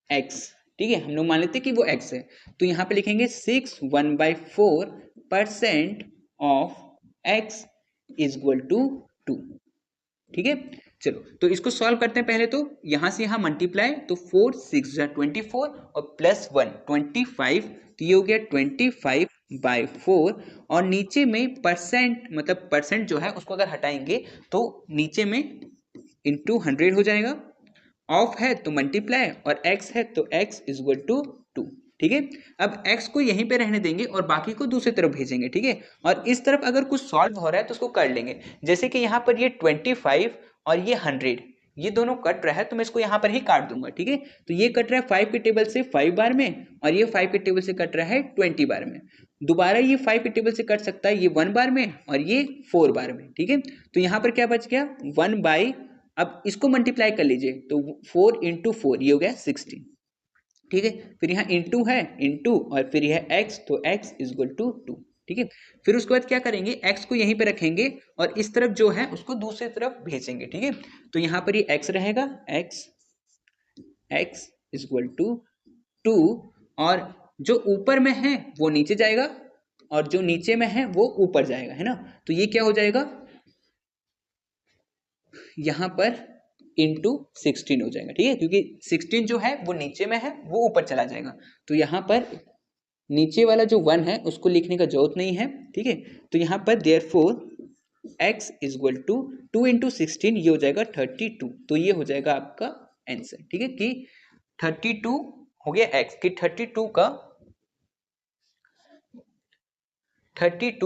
x. ठीक है, हम लोग मान लेते हैं कि वो एक्स है, तो यहां पे लिखेंगे 6 1/4% of x is equal to 2। ठीक है, चलो तो इसको सॉल्व करते हैं। पहले तो यहां से यहां मल्टीप्लाई, तो 4 6 24 और प्लस 1 25, तो ये हो गया 25/4, और नीचे में परसेंट, मतलब परसेंट जो है उसको अगर हटाएंगे तो नीचे में इंटू 100 हो जाएगा। ऑफ है तो मल्टीप्लाई, और x है तो x इज इक्वल टू 2। ठीक है, अब x को यहीं पे रहने देंगे और बाकी को दूसरी तरफ भेजेंगे। ठीक है, और इस तरफ अगर कुछ सॉल्व हो रहा है तो उसको कर लेंगे। जैसे कि यहाँ पर ये 25 और ये 100, ये दोनों कट रहा है तो मैं इसको यहाँ पर ही काट दूंगा। ठीक है, तो ये कट रहा है 5 के टेबल से 5 बार में, और ये 5 के टेबल से कट रहा है 20 बार में। दोबारा ये 5 के टेबल से कट सकता है ये 1 बार में और ये 4 बार में। ठीक है, तो यहाँ पर क्या बच गया 1 बाई, अब इसको मल्टीप्लाई कर लीजिए तो 4 इंटू 4 ये हो गया 16। ठीक है, फिर यहाँ इंटू है इंटू, और फिर यह x, तो x इज इक्वल टू 2। ठीक है, फिर उसके बाद क्या करेंगे, x को यहीं पे रखेंगे और इस तरफ जो है उसको दूसरी तरफ भेजेंगे। ठीक है, तो यहाँ पर ये x रहेगा, x इज इक्वल टू 2, और जो ऊपर में है वो नीचे जाएगा और जो नीचे में है वो ऊपर जाएगा, है ना। तो ये क्या हो जाएगा, यहाँ पर इंटू 16 हो जाएगा। ठीक है, क्योंकि 16 जो है वो नीचे में है, वो ऊपर चला जाएगा, तो यहाँ पर नीचे वाला जो 1 है उसको लिखने का जरूरत नहीं है। ठीक है, तो यहाँ पर therefore x is equal to 2 into 16, ये हो जाएगा 32। तो ये हो जाएगा आपका आंसर। ठीक है, कि 32 हो गया x, कि 32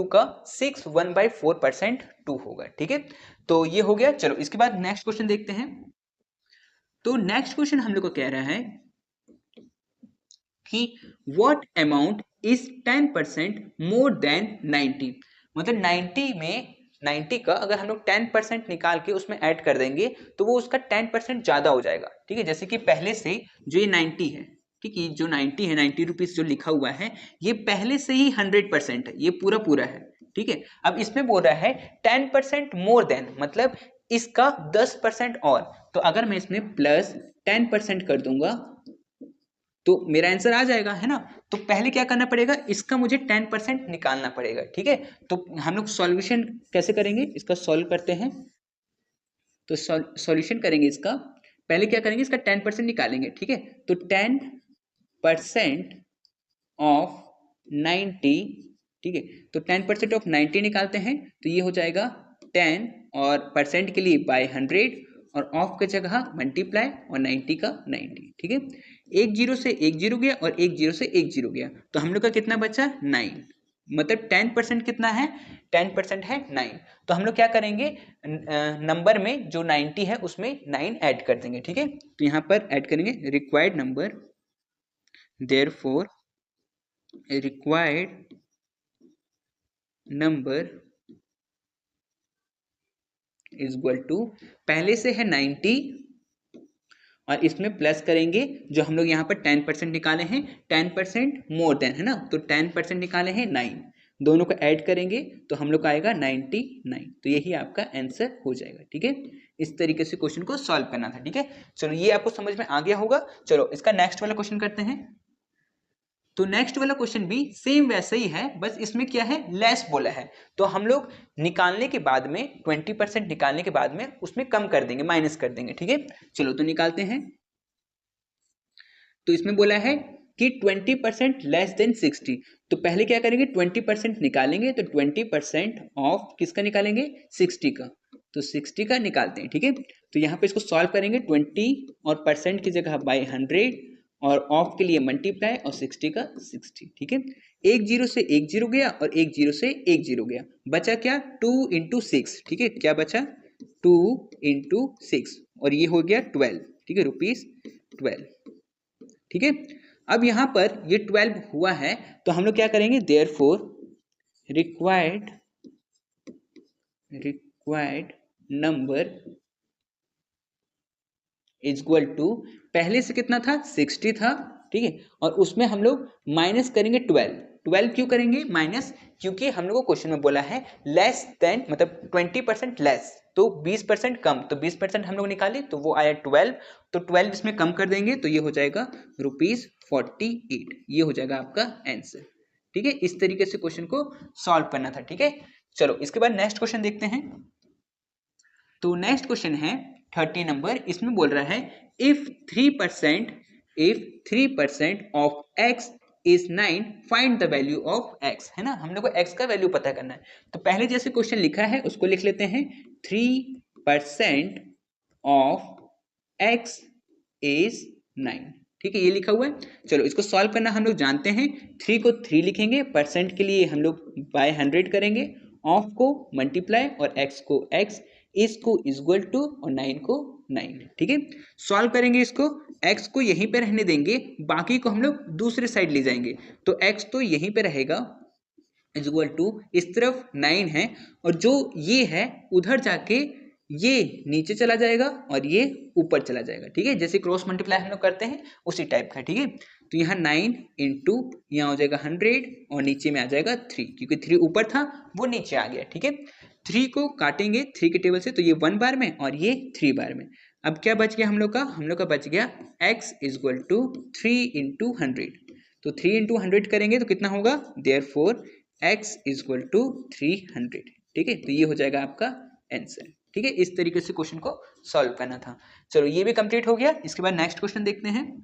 का 6 1/4% 2 होगा। ठीक है, तो ये हो गया। चलो इसके बाद नेक्स्ट क्वेश्चन देखते हैं। तो नेक्स्ट क्वेश्चन हम लोग को कह रहा है कि what amount is 10% more than 90। मतलब 90 में 90 का अगर हम लोग 10% निकाल के उसमें ऐड कर देंगे तो वो उसका 10% ज्यादा हो जाएगा। ठीक है, जैसे कि पहले से जो ये 90 है, ठीक है, जो 90 है 90 रुपीज जो लिखा हुआ है ये पहले से ही 100% है, ये पूरा पूरा है। ठीक है, अब इसमें बोल रहा है 10% मोर देन, मतलब इसका 10% और। तो अगर मैं इसमें प्लस 10% कर दूंगा तो मेरा आंसर आ जाएगा, है ना। तो पहले क्या करना पड़ेगा, इसका मुझे 10% निकालना पड़ेगा। ठीक है, तो हम लोग सॉल्यूशन कैसे करेंगे, इसका सॉल्व करते हैं। तो सॉल्यूशन करेंगे इसका, पहले क्या करेंगे, इसका 10% निकालेंगे। ठीक है, तो 10% ऑफ 90, ठीक है, तो 10% ऑफ 90 निकालते हैं तो ये हो जाएगा 10 और परसेंट के लिए बाय 100 और ऑफ की जगह मल्टीप्लाई और 90 का 90, ठीक है। एक जीरो से एक जीरो गया और एक जीरो से एक जीरो गया तो हम लोग का कितना बचा 9, मतलब 10% कितना है 10% है 9। तो हम लोग क्या करेंगे नंबर में जो 90 है उसमें 9 ऐड कर देंगे, ठीक है। तो यहाँ पर ऐड करेंगे required number, therefore required number is equal to, पहले से है 90 और इसमें प्लस करेंगे जो हम लोग यहाँ पर 10% निकाले हैं, 10% मोर देन, है ना, तो 10% निकाले हैं 9, दोनों को ऐड करेंगे तो हम लोग का आएगा 99, तो यही आपका आंसर हो जाएगा, ठीक है। इस तरीके से क्वेश्चन को सॉल्व करना था, ठीक है। चलो ये आपको समझ में आ गया होगा। चलो इसका नेक्स्ट वाला क्वेश्चन करते हैं। तो नेक्स्ट वाला क्वेश्चन भी सेम वैसे ही है, बस इसमें क्या है लेस बोला है, तो हम लोग निकालने के बाद में 20% निकालने के बाद में उसमें कम कर देंगे, माइनस कर देंगे, ठीक है। चलो तो निकालते हैं। तो इसमें बोला है कि 20% लेस देन 60, तो पहले क्या करेंगे 20% निकालेंगे, तो 20% ऑफ किसका निकालेंगे 60 का, तो 60 का निकालते हैं, ठीक है। तो यहाँ पे इसको सॉल्व करेंगे 20 और परसेंट की जगह बाय 100 और ऑफ के लिए मल्टीप्लाई और 60 का 60, ठीक है। एक जीरो से एक जीरो गया और एक जीरो से एक जीरो गया, बचा क्या 2 इंटू 6, ठीक है, क्या बचा 2 इंटू 6 और ये हो गया 12, ठीक है, ₹12, ठीक है। अब यहां पर ये 12 हुआ है तो हम लोग क्या करेंगे therefore required number is equal to, पहले से कितना था 60 था, ठीक है, और उसमें हम लोग माइनस करेंगे 12 क्यों करेंगे माइनस, क्योंकि हम लोग को क्वेश्चन में बोला है लेस देन, मतलब 20% लेस, तो 20% कम, तो 20% हम लोग निकाले तो वो आया 12, तो 12 इसमें कम कर देंगे तो ये हो जाएगा ₹48, ये हो जाएगा आपका आंसर, ठीक है। इस तरीके से क्वेश्चन को सॉल्व करना था, ठीक है। चलो इसके बाद नेक्स्ट क्वेश्चन देखते हैं। तो नेक्स्ट क्वेश्चन है 30 नंबर, इसमें बोल रहा है if 3% of x is 9 find the value of x, है ना, हम लोग को x का वैल्यू पता करना है। तो पहले जैसे क्वेश्चन लिखा है उसको लिख लेते हैं 3% ऑफ x इज 9, ठीक है, ये लिखा हुआ है। चलो इसको सॉल्व करना हम लोग जानते हैं, 3 को 3 लिखेंगे, परसेंट के लिए हम लोग बाय 100 करेंगे, ऑफ को मल्टीप्लाई और x को x, इसको इक्वल टू और 9 को 9, ठीक है। सॉल्व करेंगे इसको, x को यहीं पे रहने देंगे, बाकी को हम लोग दूसरे साइड ले जाएंगे, तो x तो यहीं पे रहेगा इक्वल टू, इस तरफ 9 है और जो ये है उधर जाके ये नीचे चला जाएगा और ये ऊपर चला जाएगा, ठीक है, जैसे क्रॉस मल्टीप्लाई हम लोग करते हैं उसी टाइप का, ठीक है। तो यहाँ 9 इंटू यहाँ हो जाएगा 100 और नीचे में आ जाएगा 3, क्योंकि 3 ऊपर था वो नीचे आ गया, ठीक है। 3 को काटेंगे 3 के टेबल से तो ये 1 बार में और ये 3 बार में, अब क्या बच गया हम लोग का बच गया x इक्वल टू 3 इंटू 100, तो 3 इंटू 100 करेंगे तो कितना होगा देयरफॉर x इक्वल टू 300, ठीक है, तो ये हो जाएगा आपका आंसर, ठीक है। इस तरीके से क्वेश्चन को सॉल्व करना था। चलो ये भी कंप्लीट हो गया। इसके बाद नेक्स्ट क्वेश्चन देखते हैं।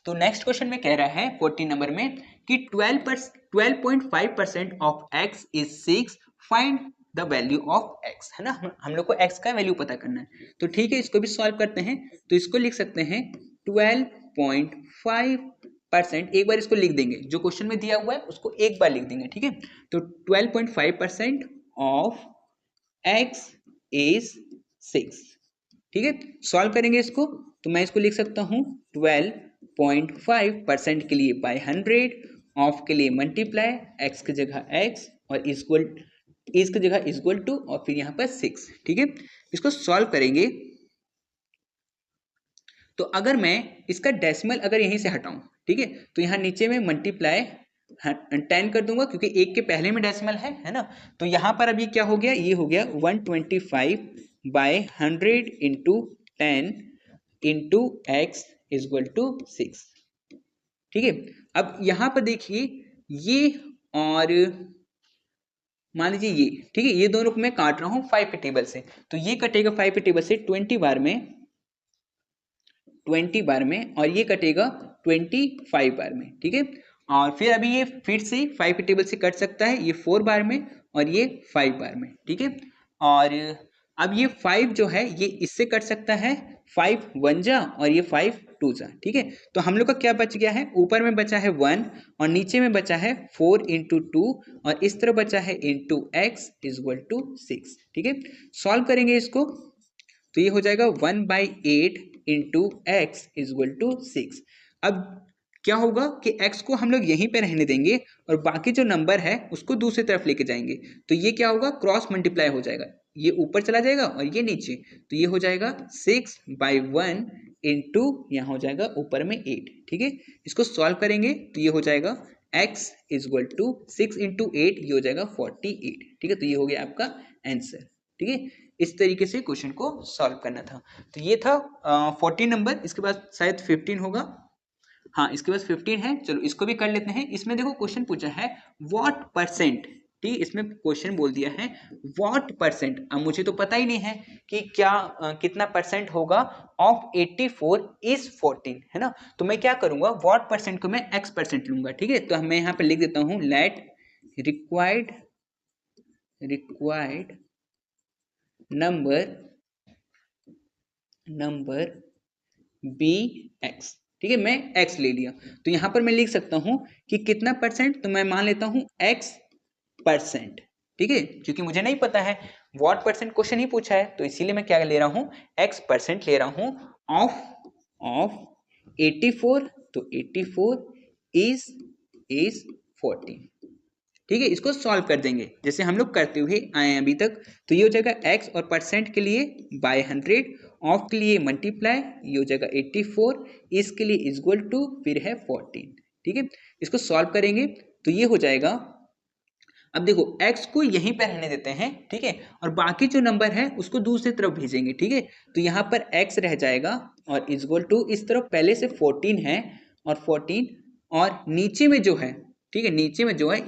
तो नेक्स्ट क्वेश्चन में कह रहा है 14 नंबर में कि 12.5% of x is 6, find the value of x, है ना, हम लोग को x का वैल्यू पता करना है। तो ठीक है, इसको भी सॉल्व करते हैं। तो इसको लिख सकते हैं 12.5%, एक बार इसको लिख देंगे, जो क्वेश्चन में दिया हुआ है उसको एक बार लिख देंगे, ठीक है। तो 12.5% ऑफ x इज 6, ठीक है। सॉल्व करेंगे इसको, तो मैं इसको लिख सकता हूं 12.5% के लिए बाय 100, ऑफ के लिए मल्टीप्लाई, x की जगह x और इक्वल की जगह इक्वल टू और फिर यहाँ पर 6, ठीक है। इसको सॉल्व करेंगे तो अगर मैं इसका डेसिमल अगर यहीं से हटाऊं, ठीक है, तो यहाँ नीचे में मल्टीप्लाई 10 कर दूंगा क्योंकि एक के पहले में डेसिमल है ना। तो यहाँ पर अभी क्या हो गया, ये हो गया 125/100 into 10 into x equal to 6, ठीक है। अब यहाँ पर देखिए ये और मान लीजिए ये, ठीक है, ये दोनों को मैं काट रहा हूँ 5 के टेबल से, तो ये कटेगा 5 के टेबल से 20 बार में और ये कटेगा 25 बार में, ठीक है। और फिर अभी ये फिर से 5 के टेबल से कट सकता है, ये 4 बार में और ये 5 बार में, ठीक है। और अब ये 5 जो है ये इससे कट सकता है, 5 1 जा और ये 5 2 जा, ठीक है। तो हम लोग का क्या बच गया है, ऊपर में बचा है 1 और नीचे में बचा है 4 इंटू 2 और इस तरह बचा है इंटू एक्स इजक्वल टू 6, ठीक है। सॉल्व करेंगे इसको तो ये हो जाएगा 1/8 इंटू एक्स इजक्वल टू 6। अब क्या होगा कि x को हम लोग यहीं पे रहने देंगे और बाकी जो नंबर है उसको दूसरी तरफ लेके जाएंगे, तो ये क्या होगा, क्रॉस मल्टीप्लाई हो जाएगा, ये ऊपर चला जाएगा और ये नीचे, तो ये हो जाएगा 6/1 इंटू यहाँ हो जाएगा ऊपर में 8, ठीक है। इसको सॉल्व करेंगे तो ये हो जाएगा x इजक्वल टू 6 इंटू 8, ये हो जाएगा 48, ठीक है। तो ये हो गया आपका आंसर, ठीक है। इस तरीके से क्वेश्चन को सॉल्व करना था। तो ये था 14 नंबर, इसके बाद शायद 15 होगा, हाँ इसके पास 15 है। चलो इसको भी कर लेते हैं। इसमें देखो क्वेश्चन पूछा है व्हाट परसेंट, ठीक, इसमें क्वेश्चन बोल दिया है व्हाट परसेंट। अब मुझे तो पता ही नहीं है कि क्या कितना परसेंट होगा ऑफ 84 इज 14, है ना। तो मैं क्या करूंगा, व्हाट परसेंट को मैं x परसेंट लूंगा, ठीक है। तो मैं यहाँ पे लिख देता हूँ let required number be x, ठीक है। मैं x ले लिया तो यहाँ पर मैं लिख सकता हूँ कि कितना परसेंट, तो मैं मान लेता हूँ x परसेंट, ठीक है। क्योंकि मुझे नहीं पता है, व्हाट परसेंट क्वेश्चन ही पूछा है, तो इसीलिए मैं क्या ले रहा हूँ, x परसेंट ले रहा हूँ ऑफ 84, तो 84 इज 14, ठीक है। इसको सॉल्व कर देंगे जैसे हम लोग करते हुए आए हैं अभी तक। तो ये हो जाएगा x और परसेंट के लिए बाय 100, ऑफ के लिए मल्टीप्लाई, ये हो जाएगा 84, इसके लिए इक्वल टू फिर है 14, ठीक है। इसको सॉल्व करेंगे तो ये हो जाएगा, अब देखो x को यहीं पर रहने देते हैं, ठीक है, और बाकी जो नंबर है उसको दूसरी तरफ भेजेंगे, ठीक है। तो यहाँ पर x रह जाएगा और इक्वल टू इस तरफ पहले से 14 है और 14 और नीचे में जो है, ठीक है, नीचे में जो है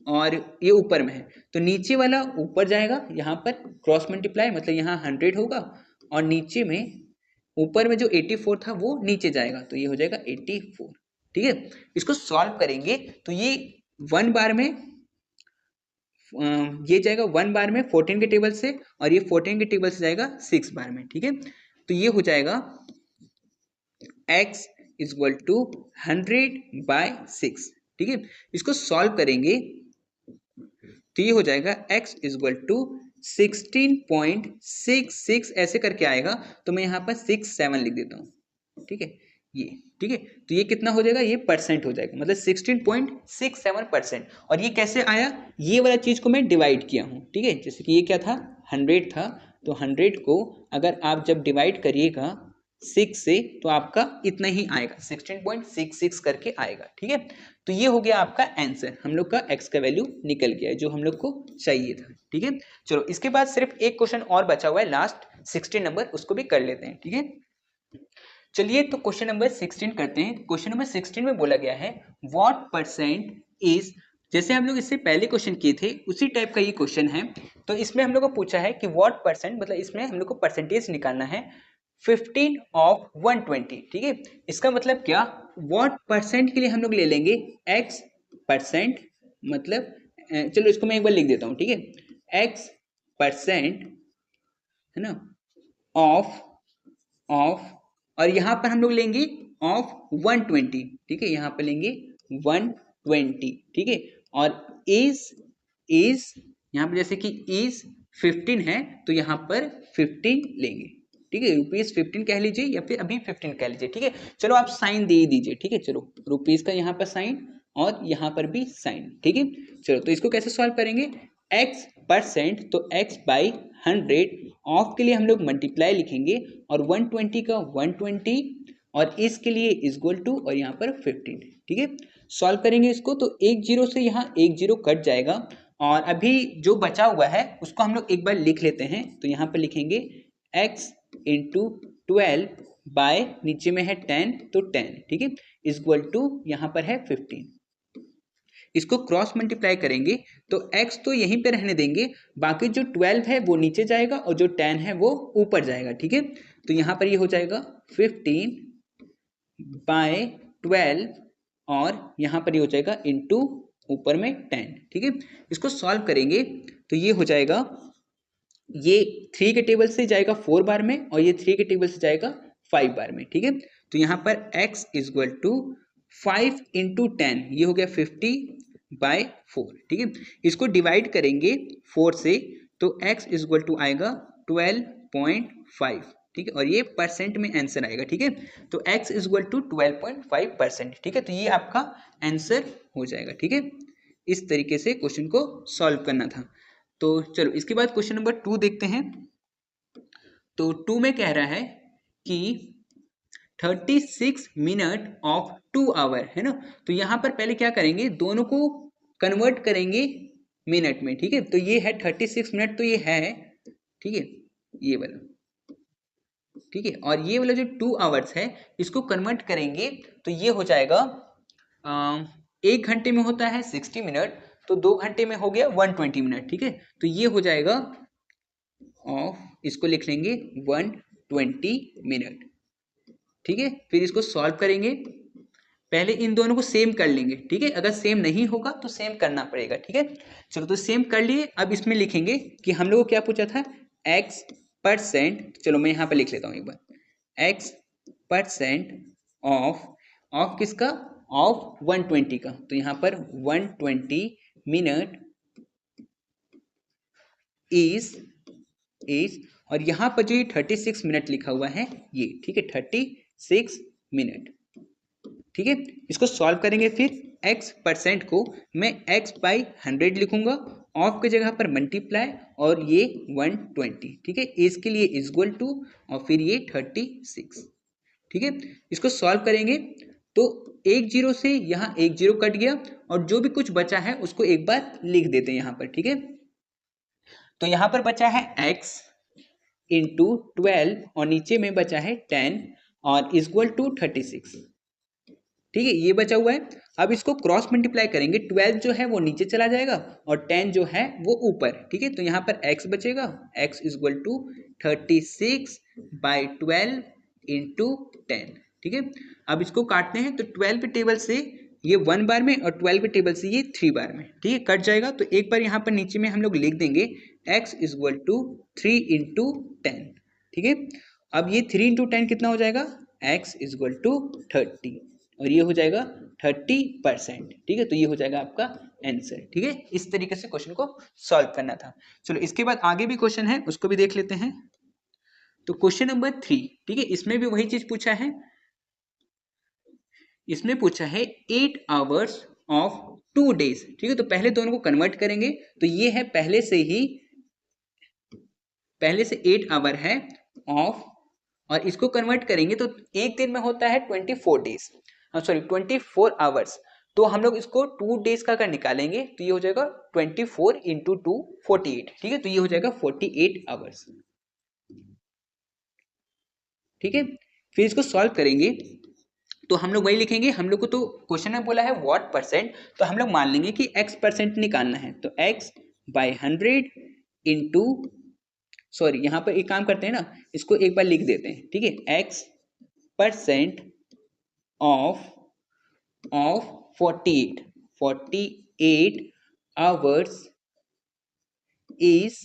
और ये ऊपर में है, तो नीचे वाला ऊपर जाएगा, यहाँ पर क्रॉस मल्टीप्लाई मतलब यहाँ 100 होगा और नीचे में ऊपर में जो 84 था वो नीचे जाएगा, तो ये हो जाएगा 84, ठीक है। इसको सॉल्व करेंगे तो ये 1 बार में ये जाएगा 1 बार में 14 के टेबल से और ये 14 के टेबल से जाएगा 6 बार में, ठीक है। तो ये हो जाएगा x इक्वल टू 100/6, ठीक है। इसको सॉल्व करेंगे तो ये हो जाएगा x इक्वल टू 16.66 ऐसे करके आएगा, तो मैं यहाँ पर 67 लिख देता हूँ, ठीक है, ये, ठीक है। तो ये कितना हो जाएगा, ये परसेंट हो जाएगा, मतलब 16.67%। और ये कैसे आया, ये वाला चीज को मैं डिवाइड किया हूँ, ठीक है। जैसे कि ये क्या था, 100 था, तो 100 को अगर आप जब डिवाइड करिएगा 6 से तो आपका इतना ही आएगा, 16.66 करके आएगा, ठीक है। तो ये हो गया आपका आंसर, हम लोग का x का वैल्यू निकल गया है जो हम लोग को चाहिए था, ठीक है। चलो इसके बाद सिर्फ एक क्वेश्चन और बचा हुआ है लास्ट 16 नंबर, उसको भी कर लेते हैं, ठीक है। चलिए तो क्वेश्चन नंबर 16 करते हैं। क्वेश्चन नंबर 16 में बोला गया है व्हाट परसेंट इज, जैसे हम लोग इससे पहले क्वेश्चन किए थे उसी टाइप का ये क्वेश्चन है। तो इसमें हम लोग को पूछा है कि व्हाट परसेंट, मतलब इसमें हम लोग को परसेंटेज निकालना है 15 ऑफ 120, ठीक है। इसका मतलब क्या, व्हाट परसेंट के लिए हम लोग ले लेंगे x परसेंट, मतलब चलो इसको मैं एक बार लिख देता हूँ, ठीक है, x परसेंट, है ना, ऑफ और यहाँ पर हम लोग लेंगे ऑफ 120, ठीक है, यहाँ पर लेंगे 120, ठीक है। और इज यहाँ पर जैसे कि इज 15 है तो यहाँ पर 15 लेंगे, ठीक है, रुपीज 15 कह लीजिए या फिर अभी 15 कह लीजिए, ठीक है। चलो आप साइन दे दीजिए, ठीक है, चलो रुपीज का यहाँ पर साइन और यहाँ पर भी साइन, ठीक है। चलो तो इसको कैसे सॉल्व करेंगे, x परसेंट, तो x बाई 100, ऑफ के लिए हम लोग मल्टीप्लाई लिखेंगे और 120 का 120 और इसके लिए इक्वल टू और यहाँ पर 15, ठीक है। सॉल्व करेंगे इसको तो एक जीरो से यहाँ एक जीरो कट जाएगा और अभी जो बचा हुआ है उसको हम लोग एक बार लिख लेते हैं। तो यहाँ पर लिखेंगे x इंटू 12 बाय, नीचे में है 10 तो 10, ठीक है, इक्वल टू यहाँ पर है 15। इसको क्रॉस मल्टीप्लाई करेंगे तो x तो यहीं पे रहने देंगे, बाकी जो 12 है वो नीचे जाएगा और जो 10 है वो ऊपर जाएगा, ठीक है। तो यहाँ पर ये हो जाएगा 15/12 और यहाँ पर ये हो जाएगा इंटू ऊपर में 10, ठीक है। इसको सॉल्व करेंगे तो ये हो जाएगा, ये 3 के टेबल से जाएगा 4 बार में और ये 3 के टेबल से जाएगा 5 बार में, ठीक है। तो यहाँ पर x इक्वल टू 5 इंटू 10, ये हो गया 50/4, ठीक है। इसको डिवाइड करेंगे 4 से तो x इक्वल टू आएगा 12.5, ठीक है, और ये परसेंट में आंसर आएगा, ठीक है। तो x इक्वल टू 12.5%, ठीक है। तो ये आपका आंसर हो जाएगा, ठीक है। इस तरीके से क्वेश्चन को सॉल्व करना था। तो चलो इसके बाद क्वेश्चन नंबर 2 देखते हैं। तो 2 में कह रहा है कि 36 मिनट ऑफ 2 आवर, है ना। तो यहाँ पर पहले क्या करेंगे, दोनों को कन्वर्ट करेंगे मिनट में, ठीक है। तो ये है 36 मिनट, तो ये है, ठीक है, ये वाला, ठीक है। और ये वाला जो 2 आवर्स है इसको कन्वर्ट करेंगे तो ये हो जाएगा 1 घंटे में होता है 60 मिनट, तो 2 घंटे में हो गया 120 मिनट, ठीक है। तो ये हो जाएगा ऑफ, इसको लिख लेंगे 120 मिनट, ठीक है। फिर इसको सॉल्व करेंगे, पहले इन दोनों को सेम कर लेंगे, ठीक है। अगर सेम नहीं होगा तो सेम करना पड़ेगा, ठीक है। चलो तो सेम कर लिए। अब इसमें लिखेंगे कि हम लोग को क्या पूछा था, x%, चलो मैं यहाँ पे लिख लेता हूँ एक बार, x% ऑफ किसका, ऑफ 120 का। तो यहाँ पर 120 मिनट इज और यहाँ पर जो ये 36 मिनट लिखा हुआ है ये, ठीक है, 36 मिनट, ठीक है। इसको सॉल्व करेंगे, फिर x% को मैं x/100 लिखूंगा, ऑफ की जगह पर मल्टीप्लाई और ये 120, ठीक है। इसके लिए इक्वल टू और फिर ये 36, ठीक है। इसको सॉल्व करेंगे तो 1 0 से यहाँ 1 0 कट गया और जो भी कुछ बचा है उसको एक बार लिख देते हैं यहाँ पर, ठीक है। तो यहाँ पर बचा है x इंटू 12 और नीचे में बचा है 10 और इक्वल टू 36, ठीक है, ये बचा हुआ है। अब इसको क्रॉस मल्टीप्लाई करेंगे, 12 जो है वो नीचे चला जाएगा और 10 जो है वो ऊपर, ठीक है। तो यहाँ पर x बचेगा, x इक्वल टू 36/12 इंटू 10, ठीक है। अब इसको काटते हैं तो 12 के टेबल से ये 1 बार में और 12 के टेबल से ये 3 बार में, ठीक है, कट जाएगा। तो एक बार यहाँ पर नीचे में हम लोग लिख देंगे x इक्वल टू 3 इंटू 10, ठीक है। अब ये 3 इंटू 10 कितना हो जाएगा, x इक्वल टू 30 और ये हो जाएगा 30%, ठीक है। तो ये हो जाएगा आपका आंसर, ठीक है। इस तरीके से क्वेश्चन को सॉल्व करना था। चलो इसके बाद आगे भी क्वेश्चन है, उसको भी देख लेते हैं। तो क्वेश्चन नंबर 3, ठीक है, इसमें भी वही चीज पूछा है। इसमें पूछा है 8 आवर्स ऑफ 2 डेज, ठीक है। तो पहले दोनों को कन्वर्ट करेंगे तो ये है पहले से 8 आवर है ऑफ, और इसको कन्वर्ट करेंगे तो एक दिन में होता है 24 डेज, सॉरी 24 आवर्स। तो हम लोग इसको 2 डेज का अगर निकालेंगे तो ये हो जाएगा 24 इंटू 2 48, ठीक है। तो ये हो जाएगा 48 आवर्स, ठीक है। फिर इसको सॉल्व करेंगे तो हम लोग वही लिखेंगे, हम लोग को तो क्वेश्चन में बोला है व्हाट परसेंट, तो हम लोग मान लेंगे कि x% निकालना है। तो x/100 इंटू, सॉरी यहाँ पर एक काम करते हैं ना, इसको एक बार लिख देते हैं, ठीक है। x% of 48 hours is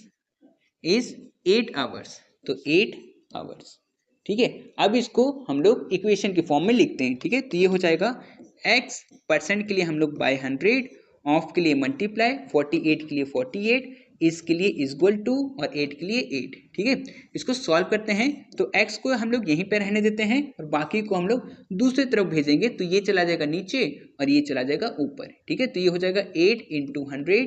8 hours, तो 8 आवर्स, ठीक है। अब इसको हम लोग इक्वेशन के फॉर्म में लिखते हैं, ठीक है। तो ये हो जाएगा x% के लिए हम लोग बाय 100, ऑफ के लिए मल्टीप्लाई, 48 के लिए 48, इसके लिए इक्वल टू और 8 के लिए 8, ठीक है। इसको सॉल्व करते हैं तो x को हम लोग यहीं पे रहने देते हैं और बाकी को हम लोग दूसरी तरफ भेजेंगे, तो ये चला जाएगा नीचे और ये चला जाएगा ऊपर, ठीक है। तो ये हो जाएगा 8 इंटू 100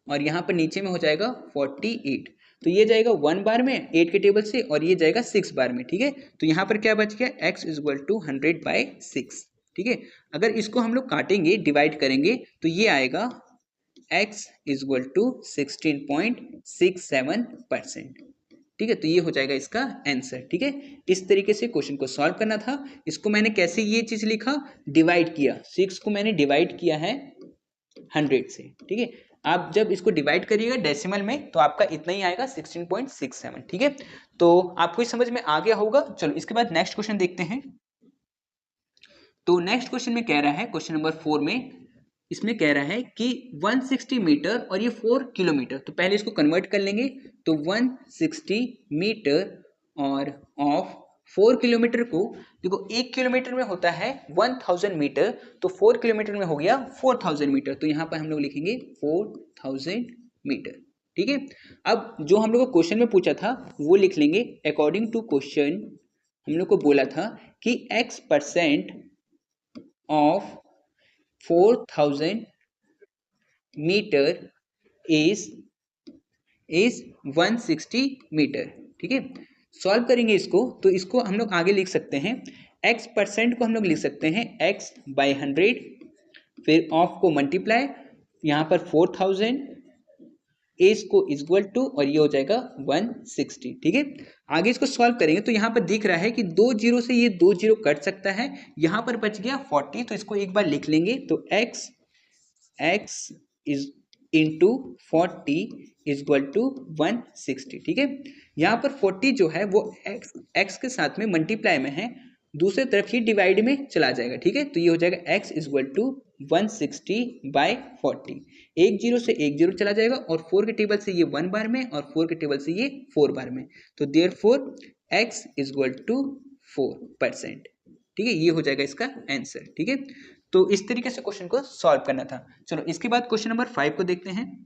और यहाँ पर नीचे में हो जाएगा 48, तो ये जाएगा 1 बार में 8 के टेबल से और ये जाएगा 6 बार में, ठीक है। तो यहाँ पर क्या बच गया, x इक्वल टू 100/6, ठीक है। अगर इसको हम लोग काटेंगे, डिवाइड करेंगे तो ये आएगा x इक्वल टू 16.67%, ठीक है। तो ये हो जाएगा इसका आंसर, ठीक है। इस तरीके से क्वेश्चन को सॉल्व करना था। इसको मैंने कैसे ये चीज लिखा, डिवाइड किया, 6 को मैंने डिवाइड किया है 100 से, ठीक है। आप जब इसको डिवाइड करिएगा डेसिमल में तो आपका इतना ही आएगा 16.67, ठीक है। तो आपको समझ में आ गया होगा। चलो इसके बाद नेक्स्ट क्वेश्चन देखते हैं। तो नेक्स्ट क्वेश्चन में कह रहा है, क्वेश्चन नंबर 4 में इसमें कह रहा है कि 160 मीटर और ये 4 किलोमीटर, तो पहले इसको कन्वर्ट कर लेंगे। तो 160 मीटर और ऑफ 4 किलोमीटर को, देखो 1 किलोमीटर में होता है 1000 मीटर, तो 4 किलोमीटर में हो गया 4000 मीटर। तो यहाँ पर हम लोग लिखेंगे 4000 मीटर। ठीक है, अब जो हम लोग को क्वेश्चन में पूछा था वो लिख लेंगे। अकॉर्डिंग टू क्वेश्चन हम लोग को बोला था कि x% of 4000 metre is 160 metre. ठीक है, सॉल्व करेंगे इसको, तो इसको हम लोग आगे लिख सकते हैं। x% को हम लोग लिख सकते हैं x बाई 100, फिर ऑफ को मल्टीप्लाई, यहाँ पर 4000 एज को इक्वल टू, और ये हो जाएगा 160। ठीक है, आगे इसको सॉल्व करेंगे तो यहाँ पर दिख रहा है कि 2 जीरो से ये 2 जीरो कट सकता है, यहाँ पर बच गया 40, तो इसको एक बार लिख लेंगे। तो x is into 40 equal to 160। ठीक है, यहाँ पर 40 जो है वो x के साथ में मल्टीप्लाई में है, दूसरे तरफ ही डिवाइड में चला जाएगा। ठीक है, तो ये हो जाएगा x इक्वल टू 160 बाई 40। एक जीरो से एक जीरो चला जाएगा, और 4 के टेबल से ये 1 बार में, और 4 के टेबल से ये 4 बार में, तो देयरफॉर x इक्वल टू 4%। ठीक है, ये हो जाएगा इसका आंसर। ठीक है, तो इस तरीके से क्वेश्चन को सॉल्व करना था। चलो इसके बाद क्वेश्चन नंबर 5 को देखते हैं।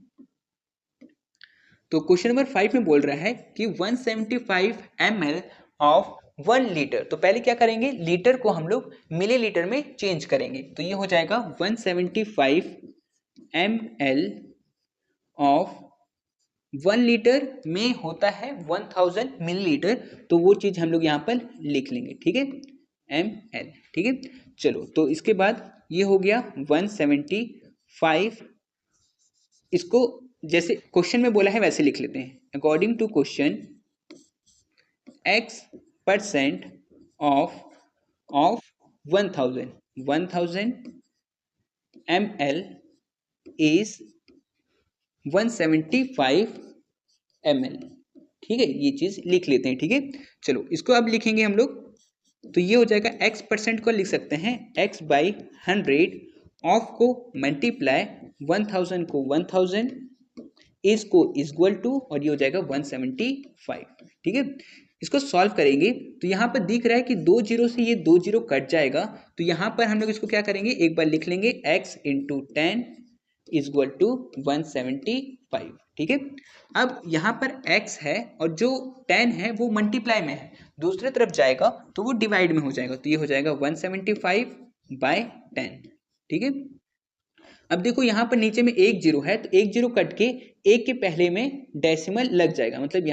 तो क्वेश्चन नंबर 5 में बोल रहा है कि 175 ml ऑफ 1 लीटर। तो पहले क्या करेंगे, लीटर को हम लोग मिलीलीटर में चेंज करेंगे। तो ये हो जाएगा 175 ml ऑफ 1 लीटर में होता है 1000 मिलीलीटर, तो वो चीज हम लोग यहाँ पर लिख लेंगे। ठीक है, ml। ठीक है, चलो तो इसके बाद ये हो गया 175, इसको जैसे क्वेश्चन में बोला है वैसे लिख लेते हैं। According to question x% of 1000 ml is 175 ml। ठीक है, ये चीज लिख लेते हैं। ठीक है, चलो इसको अब लिखेंगे हम लोग। तो ये हो जाएगा x% को लिख सकते हैं x बाई 100, ऑफ को मल्टीप्लाई 1000 को 1000, इज को इक्वल टू, और ये हो जाएगा 175। ठीक है, इसको सॉल्व करेंगे तो यहाँ पर दिख रहा है कि 2 जीरो से ये 2 जीरो कट जाएगा, तो यहाँ पर हम लोग इसको क्या करेंगे, एक बार लिख लेंगे x इंटू 10 इक्वल टू 175। ठीक है, अब यहाँ पर x है और जो 10 है वो मल्टीप्लाई में है, दूसरे तरफ जाएगा तो वो डिवाइड में हो जाएगा, तो ये हो जाएगा 175 बाय 10। ठीक है, अब देखो यहाँ पर नीचे में एक जीरो है, तो एक जीरो कट के एक के पहले में डेसिमल लग जाएगा, मतलब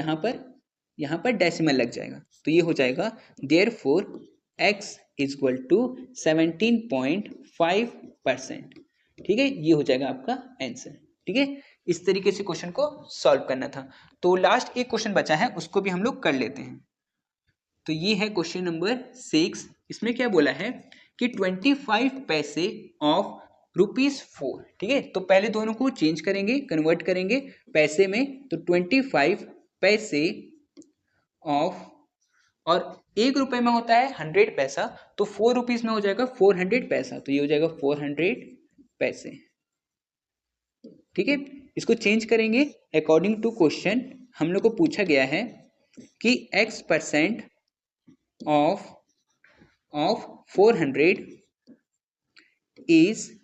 यहाँ पर डेसिमल लग जाएगा, तो ये हो जाएगा देयरफॉर x इक्वल टू 17.5%। ठीक है, ये हो जाएगा आपका आंसर। ठीक है, इस तरीके से क्वेश्चन को सॉल्व करना था। तो लास्ट एक क्वेश्चन बचा है, उसको भी हम लोग कर लेते हैं। तो ये है क्वेश्चन नंबर 6। इसमें क्या बोला है कि 25 पैसे ऑफ ₹4। ठीक है, तो पहले दोनों को चेंज करेंगे, कन्वर्ट करेंगे पैसे में। तो 25 पैसे ऑफ, और 1 रुपए में होता है 100 पैसा, तो 4 रुपीज में हो जाएगा 400 पैसा, तो ये हो जाएगा 400 पैसे। ठीक है, इसको चेंज करेंगे अकॉर्डिंग टू क्वेश्चन। हम लोग को पूछा गया है कि x% ऑफ 400 इज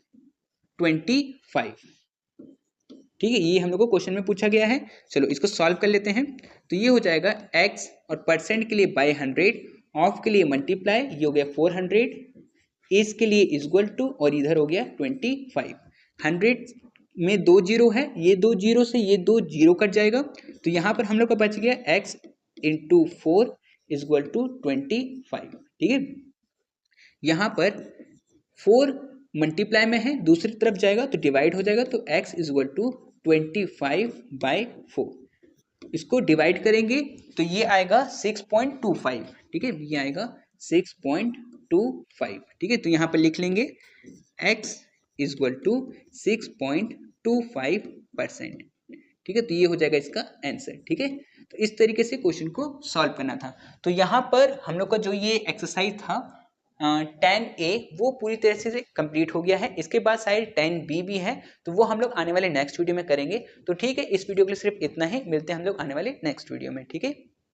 25। ठीक है, ये हम लोग को क्वेश्चन में पूछा गया है। चलो इसको सॉल्व कर लेते हैं। तो ये हो जाएगा x, और परसेंट के लिए बाय 100, ऑफ के लिए मल्टीप्लाई, ये हो गया 400, इस के लिए इक्वल टू, और इधर हो गया 25। 100 में 2 जीरो है, ये 2 जीरो से ये 2 जीरो कट जाएगा, तो यहाँ पर हम लोग का बच गया x इंटू 4 इक्वल टू 25। ठीक है, यहाँ पर 4 मल्टीप्लाई में है, दूसरी तरफ जाएगा तो डिवाइड हो जाएगा, तो x इक्वल टू 25 बाई 4। इसको डिवाइड करेंगे तो ये आएगा 6.25। ठीक है, ये आएगा 6.25। ठीक है, तो यहाँ पर लिख लेंगे x इक्वल टू 6.25%। ठीक है, तो ये हो जाएगा इसका आंसर। ठीक है, तो इस तरीके से क्वेश्चन को सॉल्व करना था। तो यहाँ पर हम लोग का जो ये एक्सरसाइज था tan A वो पूरी तरह से कंप्लीट हो गया है। इसके बाद शायद tan B भी है, तो वो हम लोग आने वाले नेक्स्ट वीडियो में करेंगे। तो ठीक है, इस वीडियो के लिए सिर्फ इतना ही, मिलते हैं हम लोग आने वाले नेक्स्ट वीडियो में, ठीक है।